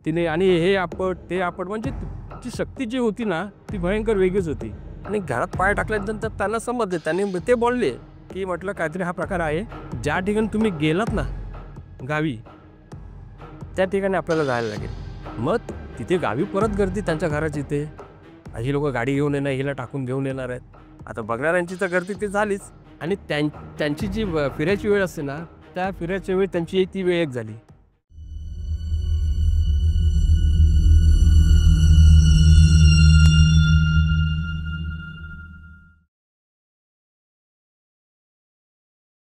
तिने आणि हे आपट, ते आपट म्हणजे तिची शक्ती जी होती ना, ती भयंकर वेगळीच होती. आणि घरात पाय टाकल्यानंतर त्यांना समजले. त्यांनी ते बोलले, की म्हटलं काहीतरी हा प्रकार आहे. ज्या ठिकाणी तुम्ही गेलात ना गावी, त्या ठिकाणी आपल्याला जायला लागेल. मग तिथे गावी परत गर्दी त्यांच्या घराच्या इथे. ही लोकं गाडी घेऊन येणार, हिला टाकून घेऊन येणार आहेत. आता बघणाऱ्यांची तर गर्दी ती झालीच आणि त्यांची जी फिरायची वेळ असते ना, त्या फिरायच्या वेळी त्यांची ती वेळ एक झाली.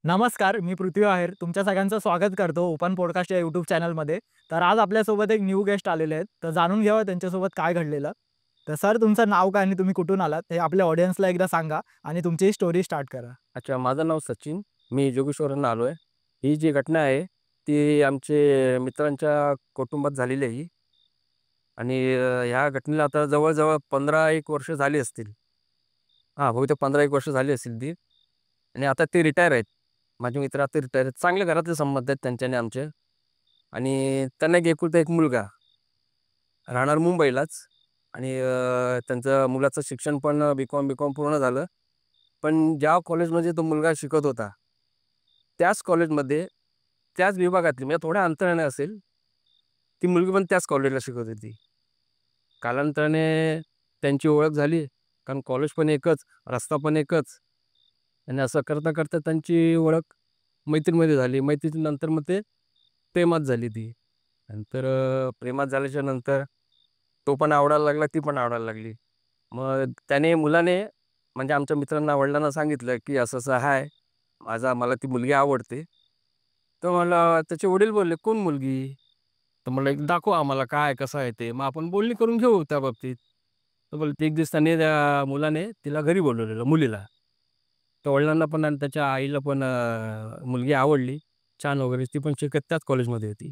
नमस्कार, मी पृथ्वी आहेर. तुमच्या सगळ्यांचं स्वागत करतो ओपन पॉडकास्ट या यूट्यूब चॅनलमध्ये. तर आज आपल्यासोबत एक न्यू गेस्ट आलेले आहेत. तर जाणून घ्यावं त्यांच्यासोबत काय घडलेलं. तर सर तुमचं नाव काय आणि तुम्ही कुठून आलात हे आपल्या ऑडियन्सला एकदा सांगा आणि तुमची स्टोरी स्टार्ट करा. अच्छा, माझं नाव सचिन. मी जोगेश्वरहून आलो आहे. ही जी घटना आहे, ती आमचे मित्रांच्या कुटुंबात झालेली आहे ही. आणि ह्या घटनेला आता जवळ-जवळ 15 एक वर्ष झाली असतील. हां, बहुतेक 15 एक वर्ष झाली असतील ती. आणि आता ते रिटायर आहेत. माझे मित्र आता रिटायर आहेत. चांगले घरातले संबंध आहेत त्यांचे आणि आमचे. आणि त्यांना एक एकुलता एक मुलगा, राहणार मुंबईलाच. आणि त्यांचं मुलाचं शिक्षण पण बी-कॉम पूर्ण झालं. पण ज्या कॉलेजमध्ये तो मुलगा शिकत होता, त्याच कॉलेजमध्ये, त्याच विभागातली म्हणजे थोड्या अंतराने असेल, ती मुलगी पण त्याच कॉलेजला शिकत होती. कालांतराने त्यांची ओळख झाली, कारण कॉलेज पण एकच, रस्ता पण एकच. आणि असं करता-करता त्यांची ओळख मैत्रीमध्ये झाली. मैत्रीनंतर मग ते प्रेमात झाली ती. नंतर प्रेमात झाल्याच्या नंतर तो पण आवडायला लागला, ती पण आवडायला लागली. मग मुलाने म्हणजे आमच्या मित्रांना, वडिलांना सांगितलं, की असं-असं आहे. मला ती मुलगी आवडते. तर मला त्याचे वडील बोलले, "कोण मुलगी?" तर म्हणलं, "एक दाखव आम्हाला काय, कसं आहे ते. मग आपण बोलणी करून घेऊ त्या बाबतीत." तर बोलले एक दिवस त्या मुलाने तिला घरी बोलवलेलं, मुलीला. तर वडिलांना पण आणि त्याच्या आईला पण मुलगी आवडली. छान वगैरे. ती पण शिकत त्याच कॉलेजमध्ये होती.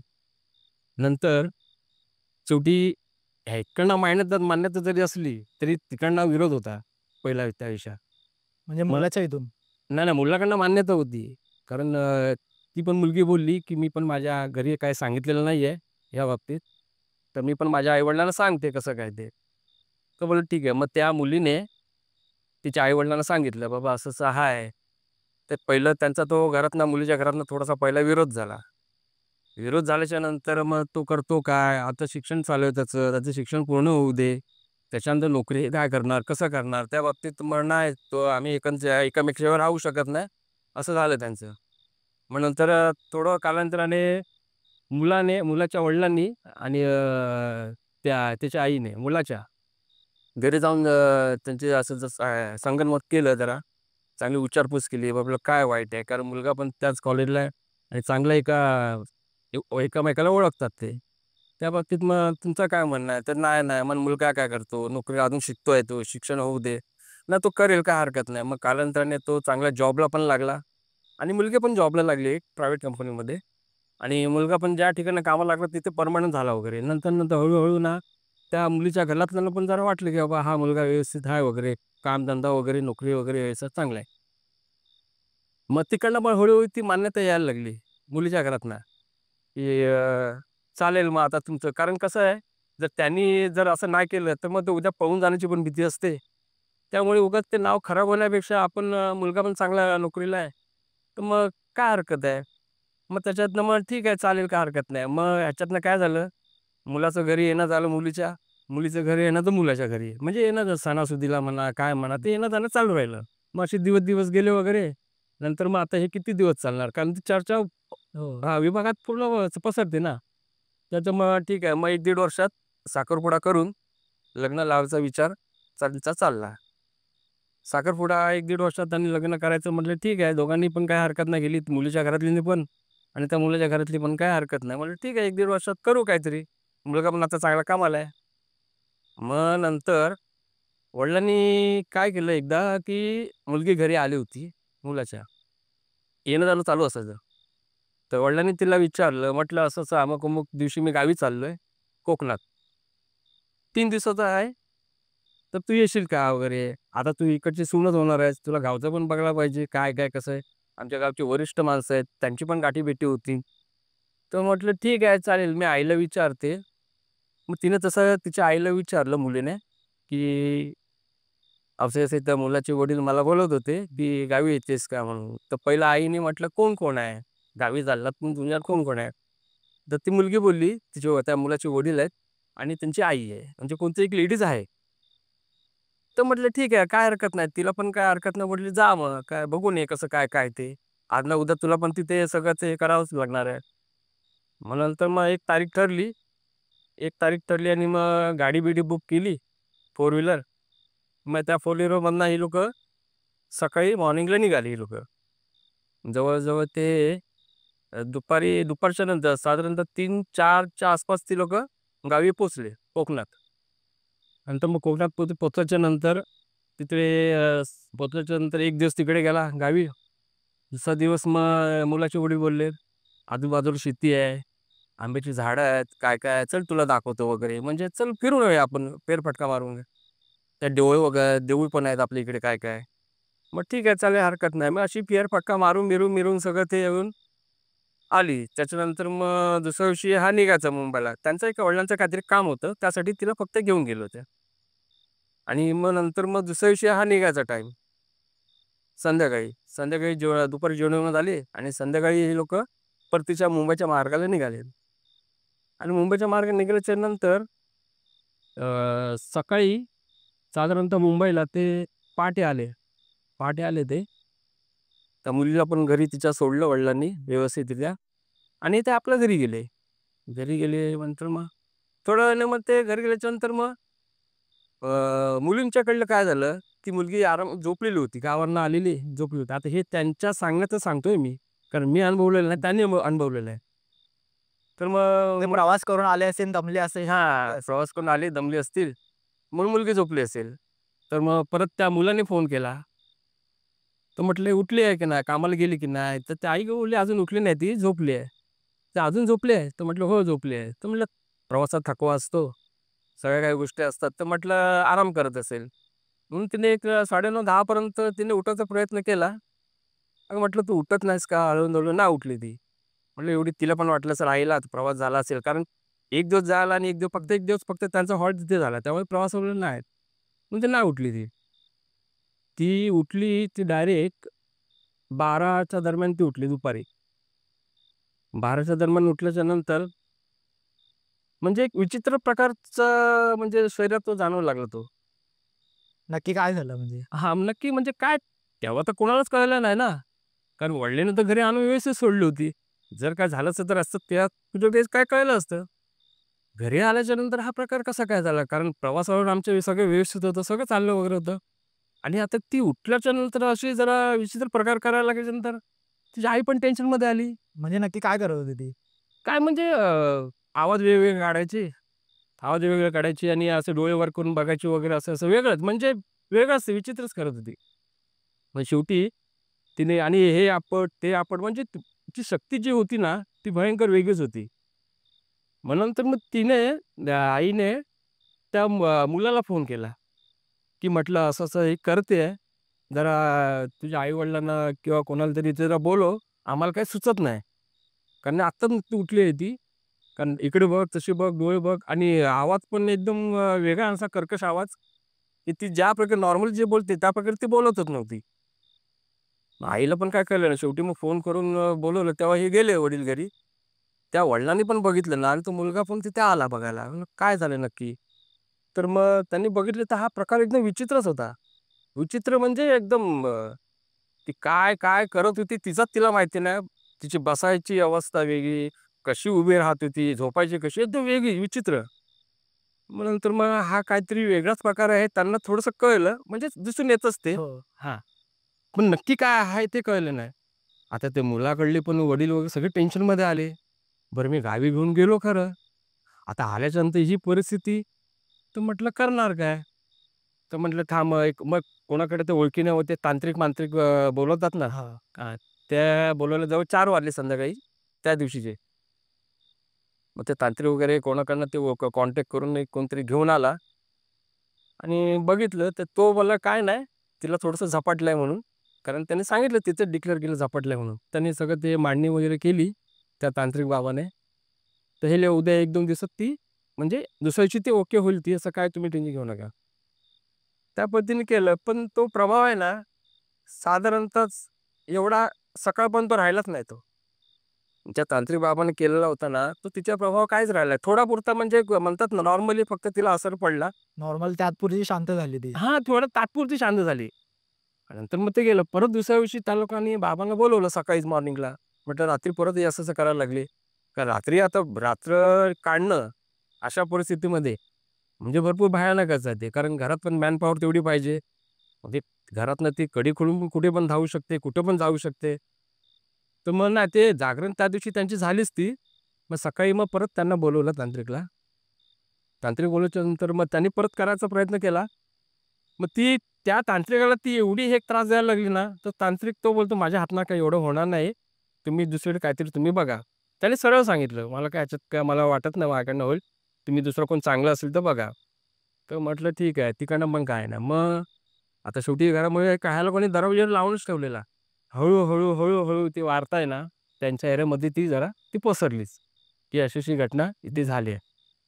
नंतर शेवटी ह्या इकडनं मान्यता मान्यता जरी असली, तरी तिकडनं विरोध होता पहिला त्या विषयात. म्हणजे मग मुलाच्या इथून. नाही, नाही मुलाकडनं मान्यता होती. कारण ती पण मुलगी बोलली, की "मी पण माझ्या घरी काही सांगितलेलं नाहीये या बाबतीत. तर मी पण माझ्या आई सांगते कसं काय ते." तर बोलले, "ठीक आहे." मग त्या मुलीने तिच्या आई-वडिलांना सांगितलं, "बाबा असं-असं आहे." तर पहिलं त्यांचा तो घरातनं मुलीच्या घरातनं थोडासा पहिला विरोध झाला. विरोध झाल्याच्या नंतर मग तो करतो काय? आता शिक्षण चालू आहे त्याचं शिक्षण पूर्ण होऊ दे. त्याच्यानंतर नोकरी काय करणार? कसं करणार? त्या बाबतीत मग नाही, तो आम्ही एकमेकांशिवाय राहू शकत नाही, असं झालं त्यांचं. मग नंतर थोडं कालांतराने मुलाच्या वडिलांनी आणि त्याच्या आईने मुलाच्या घरी जाऊन त्यांचे असं जसं संगनमत केलं जरा. चांगली विचारपूस केली. बाबा काय वाईट आहे? कारण मुलगा पण त्याच कॉलेजला आहे आणि चांगला एकमेकाला ओळखतात ते. त्या बाबतीत मग तुमचं काय म्हणणं आहे? तर नाही, नाही. मग मुलगा काय करतो? नोकरी अजून शिकतोय तो, शिक्षण होऊ दे. नाही तो करेल काही हरकत नाही. मग कालांतराने तो चांगल्या जॉबला पण लागला आणि मुलगी पण जॉबला लागली एक प्रायव्हेट कंपनीमध्ये. आणि मुलगा पण ज्या ठिकाणी कामाला लागला तिथे पर्मनंट झाला वगैरे. नंतर हळू ना त्या मुलीच्या घरातल्यांना पण जरा वाटलं, की बाबा हा मुलगा व्यवस्थित आहे वगैरे. कामधंदा वगैरे, नोकरी वगैरे यायचा चांगला आहे. मग तिकडनं पण हळू ती मान्यता यायला लागली मुलीच्या घरातनं, की चालेल मग आता तुमचं. कारण कसं आहे, जर त्यांनी असं नाही केलं, तर मग ते उद्या पळून जाण्याची पण भीती असते. त्यामुळे उगाच ते नाव खराब होण्यापेक्षा आपण मुलगा पण चांगला नोकरीला आहे, तर मग काय हरकत आहे? मग त्याच्यातनं मग ठीक आहे, चालेल काही हरकत नाही. मग ह्याच्यातनं काय झालं, मुलाचं घरी येणं झालं मुलीच्या, मुलीचं घरी येणं तर मुलाच्या घरी. म्हणजे येणं सणासुदीला म्हणा, काय म्हणा, ते येणं-जाणं चालू राहिलं. मग असे दिवस गेले वगैरे. नंतर मग आता हे किती दिवस चालणार? कारण ती चर्चा हो. हां, विभागात पूर्ण पसरते ना. त्याच्यामुळं ठीक आहे. मग 1-1.5 वर्षात साखरपुडा करून लग्न लावायचा विचार त्यांचा चालला. साखरपुडा 1-1.5 वर्षात त्यांनी लग्न करायचं म्हटलं ठीक आहे. दोघांनी पण काही हरकत नाही केली. मुलीच्या घरातल्यांनी पण आणि त्या मुलाच्या घरातली पण काही हरकत नाही. म्हटलं ठीक आहे 1-1.5 वर्षात करू काहीतरी. मुलगा पण आता चांगला कामाला आहे. मग नंतर वडिलांनी काय केलं एकदा, की मुलगी घरी आली होती मुलाच्या. येणं-जाणं चालू असायचं. तर वडिलांनी तिला विचारलं, म्हटलं असं-असं अमुक-अमुक दिवशी मी गावी चाललोय कोकणात. 3 दिवसाचा आहे, तर तू येशील का वगैरे? आता तू इकडची सूनच होणार आहेस. तुला गावचं पण बघायला पाहिजे, काय-काय कसं आहे. आमच्या गावची वरिष्ठ माणसं आहेत, त्यांची पण गाठीभेटी होती. तर म्हटलं ठीक आहे चालेल, मी आईला विचारते मग तिने तसं तिच्या आईला विचारलं मुलीने, की असे-असे त्या मुलाचे वडील मला बोलत होते, की "गावी येतेस का?" म्हणून. तर पहिलं आईने म्हटलं, "कोण-कोण आहे? गावी चाललात पण तुझ्यात कोण-कोण आहे?" तर ती मुलगी बोलली, तिचे त्या मुलाचे वडील आहेत आणि त्यांची आई आहे. म्हणजे कोणती एक लेडीज आहे. तर म्हटलं, "ठीक आहे, काय हरकत नाही. तिला पण काय हरकत नाही." म्हटली, "जा मग. काय बघून ये कसं काय-काय ते. आज ना उद्या तुला पण तिथे सगळं ते करावंच लागणार आहे." मग नंतर मग एक तारीख ठरली. एक तारीख ठरली आणि मग गाडी-बिडी बुक केली, फोर व्हीलर. मग त्या फोर व्हीलरमधनं ही लोकं सकाळी मॉर्निंगला निघाली ही लोकं. जवळ-जवळ ते दुपारच्या नंतर साधारणतः 3-4च्या आसपास ती लोकं गावी पोहोचले कोकणात. नंतर मग कोकणात पोहोचायच्या नंतर तिथे पोहोचल्याच्या नंतर 1 दिवस तिकडे गेला गावी. दुसरा दिवस मग मुलाचे वडील बोलले, "आजूबाजूला शेती आहे, आंब्याची झाडं आहेत, काय-काय आहे, चल तुला दाखवतो वगैरे. म्हणजे चल फिरून येऊया आपण, फेरफटका मारून. त्या देऊळ वगैरे देऊळ पण आहेत आपल्या इकडे काय-काय." मग ठीक आहे, चालेल हरकत नाही. मग अशी फेरफटका मिरून सगळं ते येऊन आली. त्याच्यानंतर मग दुसऱ्या दिवशी हा निघायचा मुंबईला. त्यांचं एका वडिलांचं काहीतरी काम होतं, त्यासाठी तिला फक्त घेऊन गेले होते. आणि मग नंतर मग दुसऱ्या दिवशी हा निघायचा टाईम. संध्याकाळी. संध्याकाळी दुपारी जेवण झाले आणि संध्याकाळी हे लोकं परतीच्या मुंबईच्या मार्गाला निघाले. आणि मुंबईच्या मार्गाने निघाल्याच्या नंतर सकाळी साधारणतः मुंबईला ते पहाटे आले. पहाटे आले ते. त्या मुलीला पण घरी तिच्या सोडलं वडिलांनी व्यवस्थितरित्या आणि ते आपल्या घरी गेले. घरी गेले नंतर मग थोड्या वेळाने मग ते घरी गेल्याच्यानंतर मग मुलींच्याकडलं काय झालं, ती मुलगी झोपलेली होती. गावावरनं आलेली, झोपली होती. आता हे त्यांच्या सांगण्याचं सांगतोय मी. कारण मी अनुभवलेलं नाही, त्यांनी अनुभवलेलं आहे. तर ते मग प्रवास करून आले असेल, दमले असेल. हां, प्रवास करून आले, दमले असतील, म्हणून मुलगी झोपली असेल. तर मग परत त्या मुलाने फोन केला. तर म्हटले, "उठली आहे की नाही? कामाला गेली की नाही?" तर ती आई बोलली, "अजून उठली नाही ती, झोपली आहे." "तर अजून झोपली आहे?" तर म्हटलं, "हो, झोपली आहे." तर म्हटलं, "प्रवासात थकवा असतो, सगळ्या काही गोष्टी असतात." तर म्हटलं, "आराम करत असेल." म्हणून तिने एक 9:30-10 पर्यंत तिने उठायचा प्रयत्न केला. मग म्हटलं, "तू उठत नाहीस का?" हळून-हळू नाही उठली ती. म्हटलं, एवढी तिला पण वाटलं असेल आईला प्रवास झाला असेल. कारण 1 दिवस जायला आणि 1 दिवस फक्त त्यांचा हॉल्ट तिथे झाला. त्यामुळे प्रवास वगैरे नाही. म्हणून ती नाही उठली ती. ती उठली, ती डायरेक्ट 12च्या दरम्यान ती उठली दुपारी. 12च्या दरम्यान उठल्याच्या नंतर म्हणजे एक विचित्र प्रकारचा म्हणजे शरीरात तो जाणवू लागला तो. नक्की काय झालं म्हणजे? हां, नक्की म्हणजे काय तेव्हा तर कोणालाच कळलं नाही ना. कारण वडिलांनी तर घरी आणून व्यवस्थित सोडली होती. जर काय झालं असतं तर असतं त्या तुझ्या वेळेस काय कळलं असतं. घरी आल्याच्या नंतर हा प्रकार कसा काय झाला? कारण प्रवासावर आमचे सगळं व्यवस्थित होतं, सगळं चाललं वगैरे होतं. आणि आता ती उठल्याच्या नंतर अशी जरा विचित्र प्रकार करायला लागल्याच्यानंतर तिची आई पण टेन्शनमध्ये आली. म्हणजे नक्की काय करत होती ती? काय म्हणजे आवाज वेगवेगळे काढायचे. आवाज वेगवेगळे काढायचे आणि असे डोळे वर करून बघायचे वगैरे असं वेगळंच म्हणजे वेगळंच विचित्रच करत होती. मग शेवटी तिने आणि हे आपट, ते आपट म्हणजे तिची शक्ती जी होती ना, ती भयंकर वेगळीच होती. मग नंतर मग तिने आईने त्या मुलाला फोन केला, की म्हटलं असं-असं हे करते जरा तुझ्या आई-वडिलांना किंवा कोणाला तरी जरा बोलव. आम्हाला काही सुचत नाही. कारण आत्ताच नुकती उठली आहे ती. कारण इकडे बघ, तशी बघ, डोळे बघ आणि आवाज पण एकदम वेगळा असा कर्कश आवाज, की ती ज्या प्रकारे नॉर्मल जे बोलते त्या प्रकारे ती बोलतच नव्हती. मग आईला पण काय कळलं नाही. शेवटी मग फोन करून बोलवलं तेव्हा हे गेले वडील घरी. त्या वडिलांनी पण बघितलं ना आणि तो मुलगा पण तिथे आला बघायला. म्हणलं काय झालं नक्की? तर मग त्यांनी बघितलं तर हा प्रकार एकदम विचित्रच होता. विचित्र म्हणजे एकदम ती काय करत होती तिचाच तिला माहिती नाही. तिची बसायची अवस्था वेगळी, कशी उभी राहत होती, झोपायची कशी एकदम वेगळी, विचित्र. मग नंतर मग हा काहीतरी वेगळाच प्रकार आहे त्यांना थोडंसं कळलं. म्हणजे दिसून येतच ते. हो. हां. पण नक्की काय आहे ते कळलं नाही. आता ते मुलाकडले पण वडील वगैरे सगळे टेन्शनमध्ये आले. बरं मी गावी घेऊन गेलो खरं. आता आल्याच्यानंतर ही परिस्थिती, तर म्हटलं करणार काय? तर म्हटलं थांब एक मग कोणाकडे ते ओळखीने होते तांत्रिक-मांत्रिक बोलवतात ना, हां. त्या बोलवल्या जवळ 4 वाजले संध्याकाळी त्या दिवशीचे. मग ते तांत्रिक वगैरे कोणाकडनं ते कॉन्टॅक्ट करून एक कोणतरी घेऊन आला आणि बघितलं तर तो बोलला, "काय नाही, तिला थोडंसं झपाटलंय" म्हणून. कारण त्याने सांगितलं तिथं डिक्लेअर केलं झपाटलंय म्हणून. त्यांनी सगळं ते मांडणी वगैरे केली त्या तांत्रिक बाबाने. तर हे उद्या 1-2 दिवसात ती म्हणजे दुसऱ्या दिवशी ते ओके होईल ती, असं काय तुम्ही टेन्शन घेऊ नका. त्या पद्धतीने केलं. पण तो प्रभाव आहे ना, साधारणतः एवढा सकाळपर्यंत राहिलाच नाही तो. ज्या तांत्रिक बाबांनी केलेला होता ना, तो तिचा प्रभाव काहीच राहिला नाही. थोडापुरता म्हणजे म्हणतात ना, नॉर्मली फक्त तिला असर पडला. नॉर्मल तात्पुरती शांत झाली ती. हां, थोडं तात्पुरती शांत झाली. नंतर मग ते गेलं. परत दुसऱ्या दिवशी त्या लोकांनी बाबांना बोलवलं सकाळीच मॉर्निंगला. म्हटलं, "रात्री परत हे असं-असं करायला लागले." का रात्री आता रात्र काढणं अशा परिस्थितीमध्ये म्हणजे भरपूर भयानकच आहे ते. कारण घरात पण मॅनपॉवर तेवढी पाहिजे. म्हणजे घरातनं ती कडी खोलून कुठे पण धावू शकते, कुठं पण जाऊ शकते. तर मग ना ते जागरण त्या दिवशी त्यांची झालीच ती. मग सकाळी मग परत त्यांना बोलवलं तांत्रिकला. तांत्रिक बोलवल्याच्यानंतर मग त्यांनी परत करायचा प्रयत्न केला. मग ती त्या तांत्रिकाला ती एवढी एक त्रास द्यायला लागली ना, तर तांत्रिक तो बोलतो, "माझ्या हातनं काही एवढं होणार नाही. तुम्ही दुसरीकडे काहीतरी तुम्ही बघा." त्याने सरळ सांगितलं, "मला काय ह्याच्यात काय मला वाटत नाही माझ्याकडनं होईल. तुम्ही दुसरं कोण चांगलं असेल तर बघा." तर म्हटलं ठीक आहे. तिकडनं मग काय नाही. मग आता शेवटी घरामध्ये काय लोकांनी दरवाजा लावूनच ठेवलेला. हळू-हळू, हळू-हळू ती वार्ता आहे ना, त्यांच्या एरियामध्ये ती जरा ती पसरलीच, की अशी-अशी घटना इथे झाली आहे.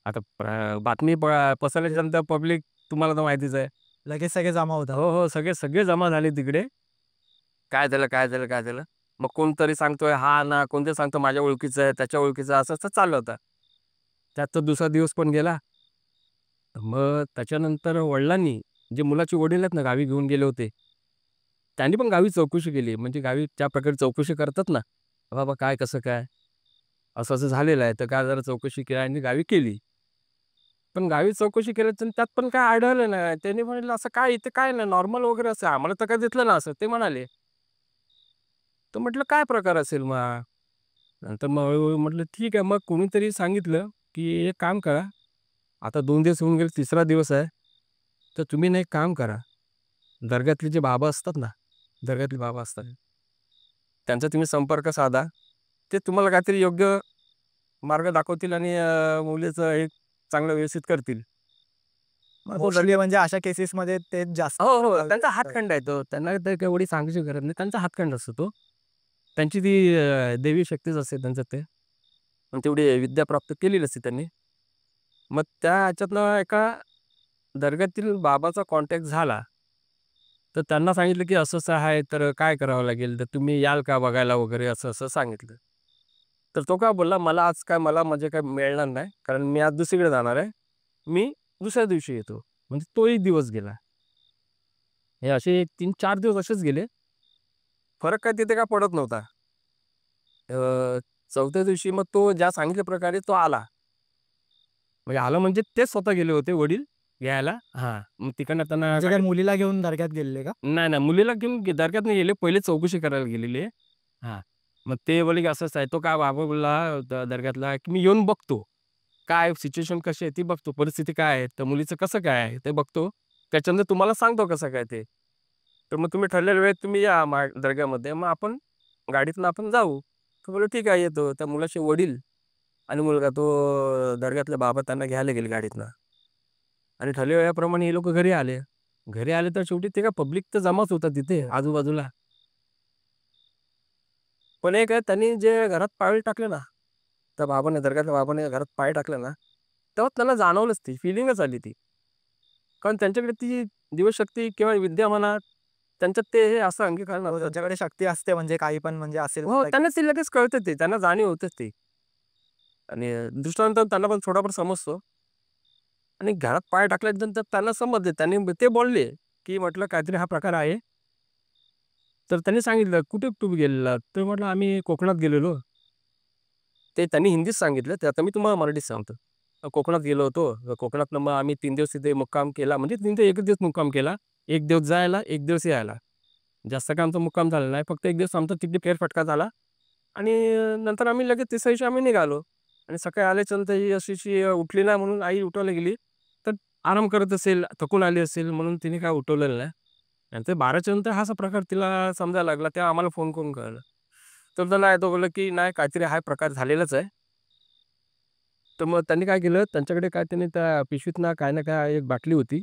आता बातमी पसरल्याच्या नंतर पब्लिक तुम्हाला तर माहितीच आहे. लगेच सगळे जमा होतात. हो, हो. सगळे सगळे जमा झाले तिकडे. काय झालं, काय झालं, काय झालं? मग कोणतरी सांगतोय हा ना, कोणतरी सांगतो माझ्या ओळखीचं आहे, त्याच्या ओळखीचं आहे, असं-असं चाललं होतं. त्यात तो दुसरा दिवस पण गेला. मग त्याच्यानंतर वडिलांनी, जे मुलाचे वडील आहेत ना, गावी घेऊन गेले होते. त्यांनी पण गावी चौकशी केली. म्हणजे गावी ज्या प्रकारे चौकशी करतात ना, बाबा काय, कसं काय? असं-असं झालेलं आहे. तर काय जरा चौकशी केली आणि गावी केली. पण गावी चौकशी केल्याच्या त्यात पण काय आढळलं नाही. त्यांनी म्हटलं, "असं काय इथे काय नाही, नॉर्मल वगैरे असं आम्हाला तर काय दिसलं ना असं." ते म्हणाले. तर म्हटलं, "काय प्रकार असेल मग?" नंतर मग हळू म्हटलं, "ठीक आहे." मग कोणीतरी सांगितलं, की "एक काम करा, आता 2 दिवस होऊन गेले, तिसरा दिवस आहे. तर तुम्ही ना एक काम करा, दर्ग्यातले जे बाबा असतात ना, दर्ग्यातले बाबा असतात, त्यांचा तुम्ही संपर्क साधा. ते तुम्हाला काहीतरी योग्य मार्ग दाखवतील आणि मुलीचं एक चांगलं व्यवस्थित करतील." मग तो मोस्टली म्हणजे अशा केसेसमध्ये तेच जास्त हो, हो. त्यांचा हातखंड आहे तो. त्यांना तर एवढी सांगायची गरज नाही. त्यांचा हातखंड असतो तो. त्यांची ती दैवी शक्तीच असते त्यांच्यात ते. पण तेवढी विद्या प्राप्त केलेली असते त्यांनी. मग त्या ह्याच्यातनं एका दर्ग्यातील बाबाचा कॉन्टॅक्ट झाला. तर त्यांना सांगितलं, की असं-असं आहे, तर काय करावं लागेल? तर तुम्ही याल का बघायला वगैरे असं-असं सांगितलं. तर तो काय बोलला, "मला आज काय मला म्हणजे काय मिळणार नाही, कारण मी आज दुसरीकडे जाणार आहे. मी दुसऱ्या दिवशी येतो." म्हणजे तोही दिवस गेला. हे असे 3-4 दिवस असेच गेले. फरक काय तिथे काय पडत नव्हता. चौथ्या दिवशी मग तो ज्या सांगितल्या प्रकारे तो आला. म्हणजे आलं म्हणजे तेच स्वतः गेले होते वडील घ्यायला. हां, मग तिकडनं त्यांना म्हणजे काय मुलीला घेऊन दर्ग्यात गेलेले का? नाही, नाही मुलीला घेऊन दर्ग्यात नाही गेले. पहिले चौकशी करायला गेलेले. हां, मग ते बोलले की असं-असं आहे. तो काय बाबा बोलला दर्ग्यातला, की "मी येऊन बघतो. काय सिच्युएशन कशी आहे ती बघतो. परिस्थिती काय आहे? तर मुलीचं कसं काय आहे ते बघतो. त्याच्यानंतर तुम्हाला सांगतो कसं काय ते." तर मग तुम्ही ठरलेल्या वेळेत तुम्ही या दर्ग्यामध्ये. मग आपण गाडीतनं आपण जाऊ. तो बोलला, "ठीक आहे येतो." त्या मुलाचे वडील आणि मुलगा तो दर्ग्यातले बाबा त्यांना घ्यायला गेले गाडीतनं आणि ठरलेल्या वेळेप्रमाणे हे लोकं घरी आले. घरी आले तर शेवटी ते काय पब्लिक तर जमाच होता तिथे आजूबाजूला. पण एक आहे त्यांनी जे घरात पाऊल टाकले ना, त्या बाबाने दर्ग्यातल्या बाबाने घरात पाय टाकले ना, तेव्हा त्यांना जाणवलंच ती फिलिंगच आली ती. कारण त्यांच्याकडे ती दिवशक्ती किंवा विद्या म्हणा, त्यांच्यात ते हे असं अंगीकार हो, नव्हतं. त्यांच्याकडे शक्ती असते म्हणजे काही पण म्हणजे असेल हो, तर त्यांना ते लगेच कळतं ते. त्यांना जाणीव होतेच ती आणि दृष्टांत त्यांना पण थोडाफार समजतो आणि घरात पाय टाकल्यानंतर त्यांना समजले. त्यांनी ते बोलले, की म्हटलं काहीतरी हा प्रकार आहे. तर त्यांनी सांगितलं, "कुठे तुम्ही गेलेलात?" तर म्हटलं, "आम्ही कोकणात गेलेलो." ते त्यांनी हिंदीत सांगितलं. ते आता मी तुम्हाला मराठीत सांगतो. कोकणात गेलो होतो. कोकणातनं मग आम्ही 3 दिवस तिथे मुक्काम केला. म्हणजे 3 ते 1 दिवस मुक्काम केला. 1 दिवस जायला, 1 दिवस यायला. जास्त काय आमचा मुक्काम झाला नाही. फक्त 1 दिवस आमचा तिथे फेरफटका झाला आणि नंतर आम्ही लगेच तिसऱ्या दिवशी आम्ही निघालो आणि सकाळी आल्याच्यानंतर ही अशी उठली नाही म्हणून आई उठवायला गेली. तर आराम करत असेल, थकून आली असेल म्हणून तिने काय उठवलेलं नाही. नंतर 12च्या नंतर हा असा प्रकार तिला समजायला लागला. तेव्हा आम्हाला फोन करून कळलं. तर तो नाही तो बोलला, की "नाही काहीतरी हा प्रकार झालेलाच आहे." तर मग त्यांनी काय केलं, त्यांच्याकडे काय त्यांनी त्या पिशवीतनं काय ना काय एक बाटली होती.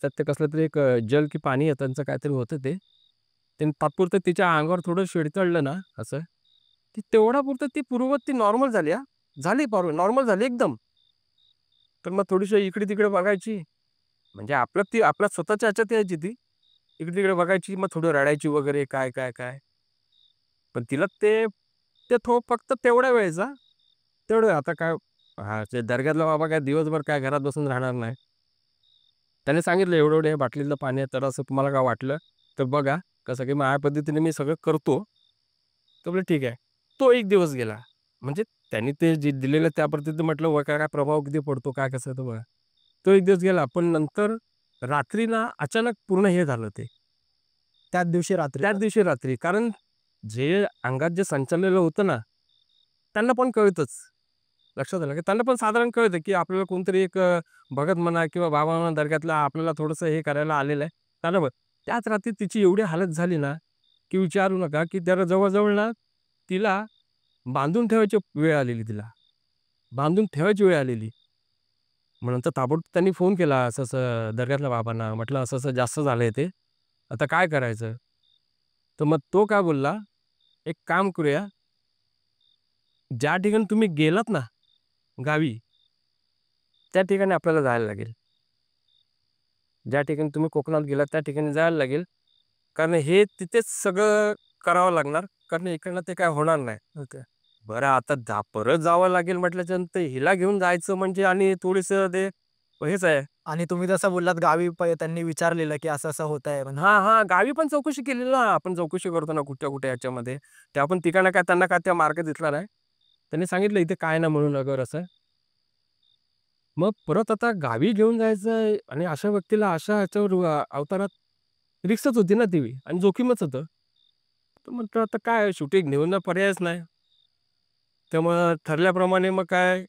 त्यात ते कसलं तरी एक जल की पाणी आहे त्यांचं काहीतरी होतं ते. त्यांनी तात्पुरतं तिच्या अंगावर थोडं शिडचडलं ना असं, ती तेवढ्यापुरतं ती पूर्ववत ती नॉर्मल झाली हां. झाली नॉर्मल झाली एकदम. तर मग थोडीशी इकडे-तिकडे बघायची. म्हणजे ती आपल्या स्वतःच्या ह्याच्यात यायची ती. इकडे-तिकडे बघायची, मग थोडं रडायची वगैरे काय, काय, काय. पण तिला ते ते फक्त तेवढ्या वेळेचा, तेवढं आता काय ते दर्ग्यातला बाबा काय दिवसभर काय घरात बसून राहणार नाही. त्याने सांगितलं, "एवढं-एवढं हे बाटलीतलं पाणी आहे, तर असं तुम्हाला काय वाटलं तर बघा, कसं की माझ्या पद्धतीने मी सगळं करतो." तर म्हटलं, "ठीक आहे." तो एक दिवस गेला. म्हणजे त्यांनी ते जे दिलेलं त्या पद्धतीने म्हटलं, "व काय काय प्रभाव किती पडतो, काय कसं आहे बघा." तो एक दिवस गेला. पण नंतर रात्रीला अचानक पूर्ण हे झालं ते. त्याच दिवशी रात्री. त्याच दिवशी रात्री. कारण जे अंगात जे संचारलेलं होतं ना, त्यांना पण कळतंच. लक्षात आलं का? त्यांना पण साधारण कळतं, की आपल्याला कोणतरी एक भगत म्हणा किंवा बाबा म्हणा दर्ग्यातला आपल्याला थोडंसं हे करायला आलेलं आहे. त्यांना पण त्याच रात्री तिची एवढी हालत झाली ना, की विचारू नका, की त्याला जवळ ना तिला बांधून ठेवायची वेळ आलेली तिला. बांधून ठेवायची वेळ आलेली. मग नंतर ताबडतोब त्यांनी फोन केला असं-असं दर्ग्यातल्या बाबांना. म्हटलं असं-असं जास्त झालंय ते. आता काय करायचं? तर मग तो काय बोलला, "एक काम करूया, ज्या ठिकाणी तुम्ही गेलात ना गावी, त्या ठिकाणी आपल्याला जायला लागेल. ज्या ठिकाणी तुम्ही कोकणात गेलात त्या ठिकाणी जायला लागेल. कारण हे तिथेच सगळं करावं लागणार. कारण इकडनं ते काय होणार नाही." ओके. बरं आता परत जावं लागेल म्हटल्याच्यानंतर हिला घेऊन जायचं म्हणजे आणि थोडंसं ते हेच आहे. आणि तुम्ही जसं बोललात गावी त्यांनी विचारलेलं, की असं-असं होतंय. हां, हां. गावी पण चौकशी केलेली ना. आपण चौकशी करतो ना कुठच्या-कुठे ह्याच्यामध्ये. त्या पण ठिकाणं काय त्यांना काय त्या मार्ग दिसला नाही. त्यांनी सांगितलं इथे काय नाही म्हणून वगैरे असं. मग परत आता गावी घेऊन जायचं आणि अशा व्यक्तीला अशा ह्याच्यावर अवतारात रिस्कच होती ना ती आणि जोखीमच होतं. तर म्हटलं आता काय शेवटी नेऊन पर्यायच नाही. त्यामुळं ठरल्याप्रमाणे मग काय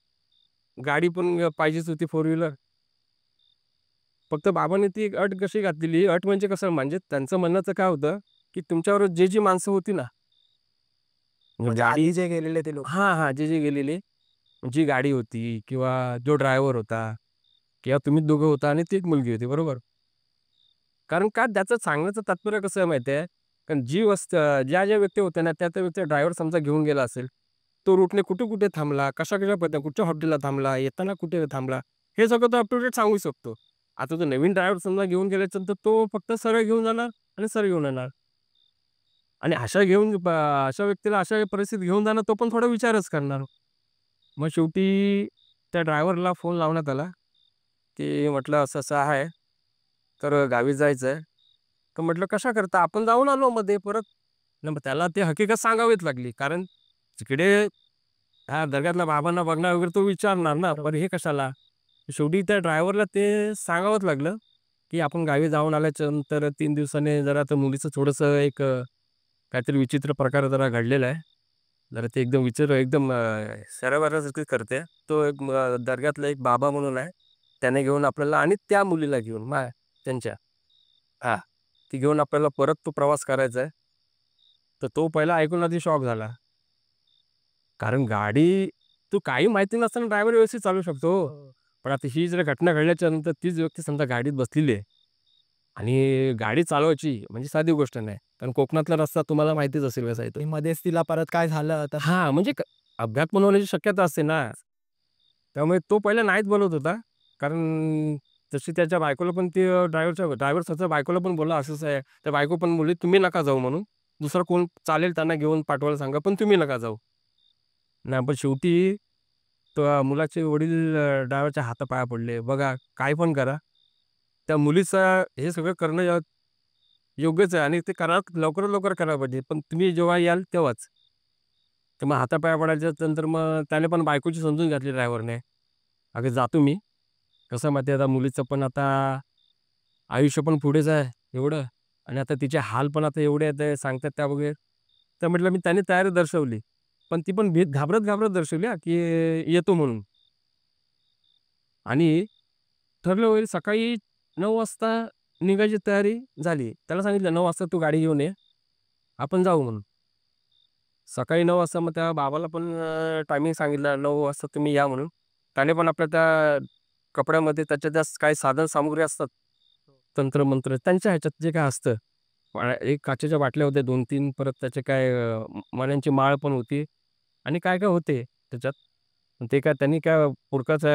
गाडी पण पाहिजेच होती फोर व्हीलर. फक्त बाबांनी ती एक अट कशी घातलेली, अट म्हणजे कसं म्हणजे त्यांचं म्हणण्याचं काय होतं, की तुमच्याबरोबर जी माणसं होती ना, म्हणजे म्हणजे गाडी आधी जे गेलेले ते लोक. हां, हां. जे गेलेले, जी गाडी होती किंवा जो ड्रायव्हर होता किंवा तुम्ही दोघं होता आणि ती एक मुलगी होती, बरोबर? कारण का त्याचं सांगण्याचं तात्पर्य कसं आहे माहिती आहे? कारण ज्या व्यक्ती होत्या ना, त्या व्यक्ती ड्रायव्हर समजा घेऊन गेला असेल, तो रूटने कुठे-कुठे थांबला, कशा-कशा पद्धतीने कुठच्या हॉटेलला थांबला, येताना कुठे थांबला, हे सगळं तो अप टू डेट सांगू शकतो. आता तो नवीन ड्रायव्हर समजा घेऊन गेल्याच्यानंतर तो फक्त सरळ घेऊन जाणार आणि सरळ घेऊन येणार. आणि अशा व्यक्तीला अशा परिस्थितीत घेऊन जाणं, तो पण थोडा विचारच करणार. मग शेवटी त्या ड्रायव्हरला फोन लावण्यात आला, की म्हटलं असं-असं आहे, तर गावी जायचं आहे. तर म्हटलं कशाकरता? आपण जाऊन आलो मध्ये परत. न मग त्याला ती हकीकत सांगावीच लागली. कारण तिकडे त्या दर्ग्यातल्या बाबांना बघणार वगैरे तो विचारणार ना, बरोबर. "बरं हे कशाला?" शेवटी त्या ड्रायव्हरला ते सांगावंच लागलं, की आपण गावी जाऊन आल्याच्या नंतर 3 दिवसांनी जरा त्या मुलीचं थोडंसं एक काहीतरी विचित्र प्रकार जरा घडलेला आहे. जरा ते एकदम विचित्र एकदम शरारसारखी करते. तो एक दर्ग्यातला एक बाबा म्हणून आहे. त्याने घेऊन आपल्याला आणि त्या मुलीला घेऊन त्यांच्या हां, ती घेऊन आपल्याला परत तो प्रवास करायचा आहे. तर तो पहिला ऐकून आधी शॉक झाला. कारण गाडी तो काही माहिती नसताना ड्रायव्हर व्यवस्थित चालवू शकतो हो. हो. पण आता ही जर घटना घडल्याच्या नंतर तीच व्यक्ती समजा गाडीत बसलेली आहे आणि गाडी चालवायची म्हणजे साधी गोष्ट नाही. कारण कोकणातला रस्ता तुम्हाला माहितीच असेल कसा आहे तो. आणि मध्येच तिला परत काय झालं तर हां, म्हणजे अपघात पण होण्याची शक्यता असते ना. त्यामुळे तो पहिला नाहीच बोलत होता. कारण तशी त्याच्या बायकोला पण ते ड्रायव्हर स्वतः बायकोला पण बोलला असं आहे. त्या बायको पण बोलली, "तुम्ही नका जाऊ" म्हणून. "दुसरा कोण चालेल त्यांना घेऊन पाठवायला सांगा, पण तुम्ही नका जाऊ." नाही पण शेवटी त्या मुलाचे वडील ड्रायव्हरच्या हातापाया पडले. बघा काही पण करा. त्या मुलीचं हे सगळं करणं योग्यच आहे आणि ते लवकरात लवकर करायला पाहिजे. पण तुम्ही जेव्हा याल तेव्हाच. तर मग हातापाया पडायच्या नंतर मग त्याने पण बायकोची समजून घातली ड्रायव्हरने. "अगं जातो मी. कसं आहे माहिती आहे आता मुलीचं पण आता आयुष्य पण पुढेच आहे एवढं आणि आता तिचे हाल पण आता एवढे आहेत ते सांगतात त्या वगैरे." तर म्हटलं मी त्याने तयारी दर्शवली. पण ती पण घाबरत दर्शवली हां, की येतो म्हणून. आणि ठरलं वगैरे सकाळी 9 वाजता निघायची तयारी झाली. त्याला सांगितलं 9 वाजता तू गाडी घेऊन ये. आपण जाऊ म्हणून. सकाळी 9 वाजता मग त्या बाबाला पण टायमिंग सांगितलं 9 वाजता तुम्ही या म्हणून. त्याने पण आपल्या त्या कपड्यामध्ये त्याच्या त्या काही साधन सामुग्री असतात. तंत्र-मंत्र त्यांच्या ह्याच्यात जे काय असतं. एक काचेच्या बाटल्या होत्या 2-3 परत त्याचे काय मण्यांची माळ पण होती आणि काय-काय होते त्याच्यात. ते काय त्यांनी काय पुडकाचा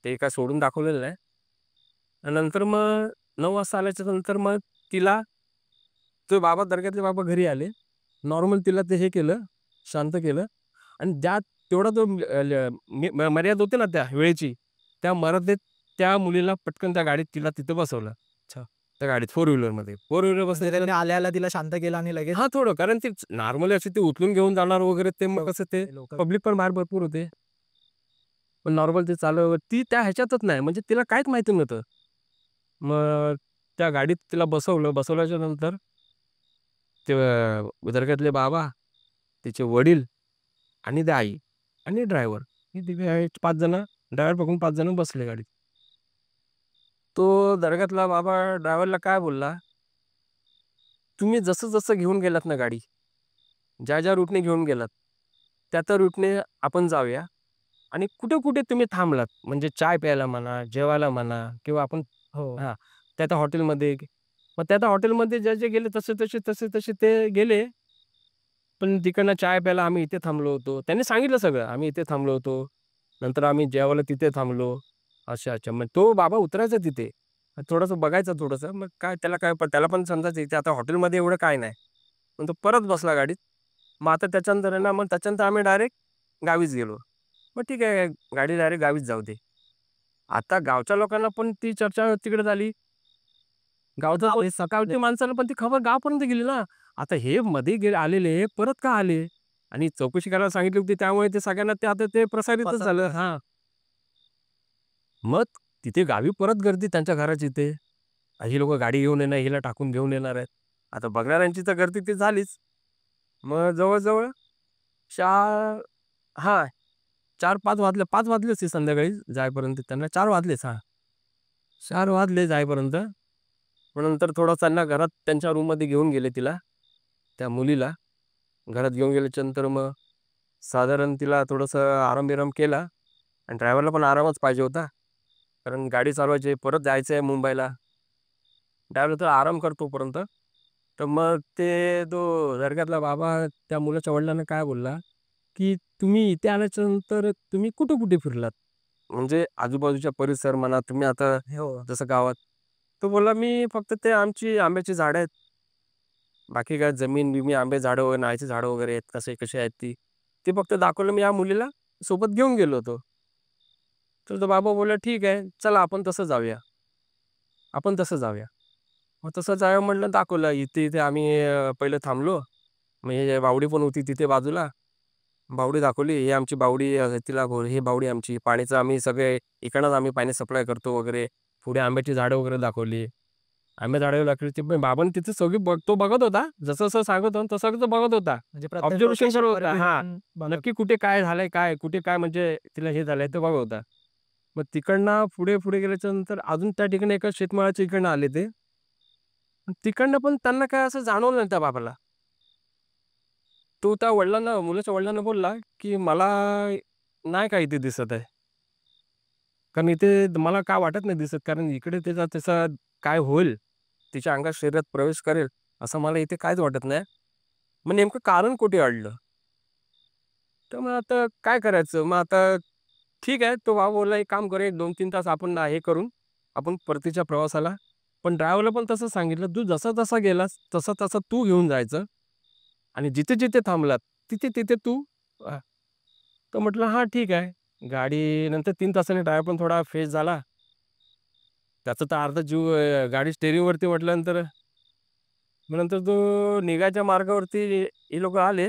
ते काय सोडून दाखवलेलं नाही. आणि नंतर मग 9 वाजता आल्याच्या नंतर मग तिला तो बाबा दर्ग्यातले बाबा घरी आले. नॉर्मल तिला ते हे केलं, शांत केलं आणि तेवढा तो मर्यादा होती ना त्या वेळेची, त्या मर्यादेत त्या मुलीला पटकन त्या गाडीत तिला तिथं बसवलं. अच्छा. त्या गाडीत फोर व्हीलरमध्ये. फोर व्हीलर म्हणजे बसल्याच्या त्यांनी आल्या तिला शांत केलं आणि लगेच हां, थोडं कारण ते नॉर्मली असे ते उचलून घेऊन जाणार वगैरे ते मग हो, कसं ते लोकं पब्लिक पण बाहेर भरपूर होते. पण नॉर्मल ते चालू ती त्या ह्याच्यातच नाही म्हणजे तिला काहीच माहिती नव्हतं. मग त्या गाडीत तिला बसवलं. बसवल्याच्या नंतर ते दर्ग्यातले बाबा, तिचे वडील आणि ते आई आणि ड्रायव्हर हे तिघे 5 जण ड्रायव्हर पकडून 5 जण बसले गाडीत. तो दर्ग्यातला बाबा ड्रायव्हरला काय बोलला, "तुम्ही जसं-जसं घेऊन गेलात ना गाडी, ज्या रूटने घेऊन गेलात, त्या रूटने आपण जाऊया आणि कुठे-कुठे तुम्ही थांबलात, म्हणजे चाय प्यायला म्हणा, जेवायला म्हणा किंवा आपण हो. हां, त्या हॉटेलमध्ये मग त्या हॉटेलमध्ये जे गेले तसे ते गेले. पण तिकडनं चाय प्यायला आम्ही इथे थांबलो होतो. त्यांनी सांगितलं सगळं. आम्ही इथे थांबलो होतो. नंतर आम्ही जेवायला तिथे थांबलो. अच्छा. मग तो बाबा उतरायचा तिथे. थोडंसं बघायचं थोडंसं. मग काय त्याला पण समजायचं इथे आता हॉटेलमध्ये एवढं काय नाही. मग तो परत बसला गाडीत. मग आता त्याच्यानंतर आहे ना, मग त्याच्यानंतर आम्ही डायरेक्ट गावीच गेलो. मग ठीक आहे, गाडी डायरेक्ट गावीच जाऊ दे. आता गावच्या लोकांना पण ती चर्चा तिकडे झाली. गावचं सकाळच्या माणसाला पण ती खबर गावपर्यंत गेली ना. आता हे मध्ये आलेले परत का आले? आणि चौकशी करायला सांगितली होती त्यामुळे ते सगळ्यांना ते आता ते प्रसारितच झालं. हां. मग तिथे गावी परत गर्दी त्यांच्या घराच्या इथे. ही लोकं गाडी घेऊन येणार, हिला टाकून घेऊन येणार आहेत. आता बघणाऱ्यांची तर गर्दी ती झालीच. मग जवळ-जवळ 4 हां, 4-5 वाजले. 5 वाजले असतील संध्याकाळी जाईपर्यंत त्यांना 4 वाजलेच. हां, 4 वाजले जाईपर्यंत. मग नंतर थोडं त्यांना घरात त्यांच्या रूममध्ये घेऊन गेले तिला, त्या मुलीला. घरात घेऊन गेल्याच्यानंतर मग साधारण तिला थोडंसं आराम-बिराम केला आणि ड्रायव्हरला पण आरामच पाहिजे होता. कारण गाडी चालवायची आहे, परत जायचं आहे मुंबईला. ड्रायव्हर तर आराम कर तोपर्यंत. तर मग तो दर्ग्यातला बाबा त्या मुलाच्या वडिलांना काय बोलला, की "तुम्ही इथे आल्याच्यानंतर तुम्ही कुठे-कुठे फिरलात?" म्हणजे आजूबाजूचा परिसर म्हणा, तुम्ही आता हो. जसं गावात. तो बोलला, "मी फक्त ते आमची आंब्याची झाडं आहेत. बाकी काय जमीन-बिमीन, आंबे झाडं वगैरे, नारळाची झाडं वगैरे आहेत, कसे आहेत ती. ते फक्त दाखवलं. मी या मुलीला सोबत घेऊन गेलो होतो." तर तो बाबा बोलला, "ठीक आहे, चला आपण तसं जाऊया. आपण तसं जाऊया." मग तसं जाऊया म्हटलं दाखवलं. इथे-इथे आम्ही पहिलं थांबलो. मग हे बावडी पण होती तिथे बाजूला. बावडी दाखवली. ही आमची बावडी तिला ही बावडी आमची. पाणीचं आम्ही सगळे इकडनंच आम्ही पाणी सप्लाय करतो वगैरे. पुढे आंब्याची झाडं वगैरे दाखवली. आंब्याची झाडं दाखवली. ते पण बाबांनी तिथे सगळी तो बघत होता. जसं-जसं सांगत होता तसं तो बघत होता. म्हणजे प्रत्येक ऑब्झर्वेशन करत लोकेशनवर होता. हां, बघत. नक्की कुठे काय झालंय, कुठे काय म्हणजे तिला हे झालंय ते बघत होता. मग तिकडनं पुढे गेल्याच्या नंतर अजून त्या ठिकाणी एका शेतमालाच्या इकडनं आले ते. तिकडनं पण त्यांना काय असं जाणवलं नाही त्या बाबाला. तो त्या मुलाच्या वडिलांना बोलला, की "मला नाही काय इथे दिसत आहे. कारण इथे मला काय वाटत नाही दिसत. कारण इकडे त्याचा त्याचा काय होईल, तिच्या अंगात शरीरात प्रवेश करेल, असं मला इथे काहीच वाटत नाही. मग नेमकं कारण कुठे अडलं?" तर मग आता काय करायचं? मग आता ठीक आहे. तो बाबा बोलला, "एक काम करू, 2-3 तास आपण हे करून आपण परतीच्या प्रवासाला." पण ड्रायव्हरला पण तसंच सांगितलं, "तू जसा-जसा गेलास, तसा-तसा तू घेऊन जायचं आणि जिथे-जिथे थांबलात, तिथे-तिथे तू" अ, तर म्हटलं, "हां, ठीक आहे." गाडी नंतर 3 तासांनी ड्रायव्हर पण थोडा फ्रेश झाला. त्याचा तर अर्धा जीव गाडी स्टिअरिंगवरती म्हटल्यानंतर मग नंतर तो निघायच्या मार्गावरती हे लोकं आले,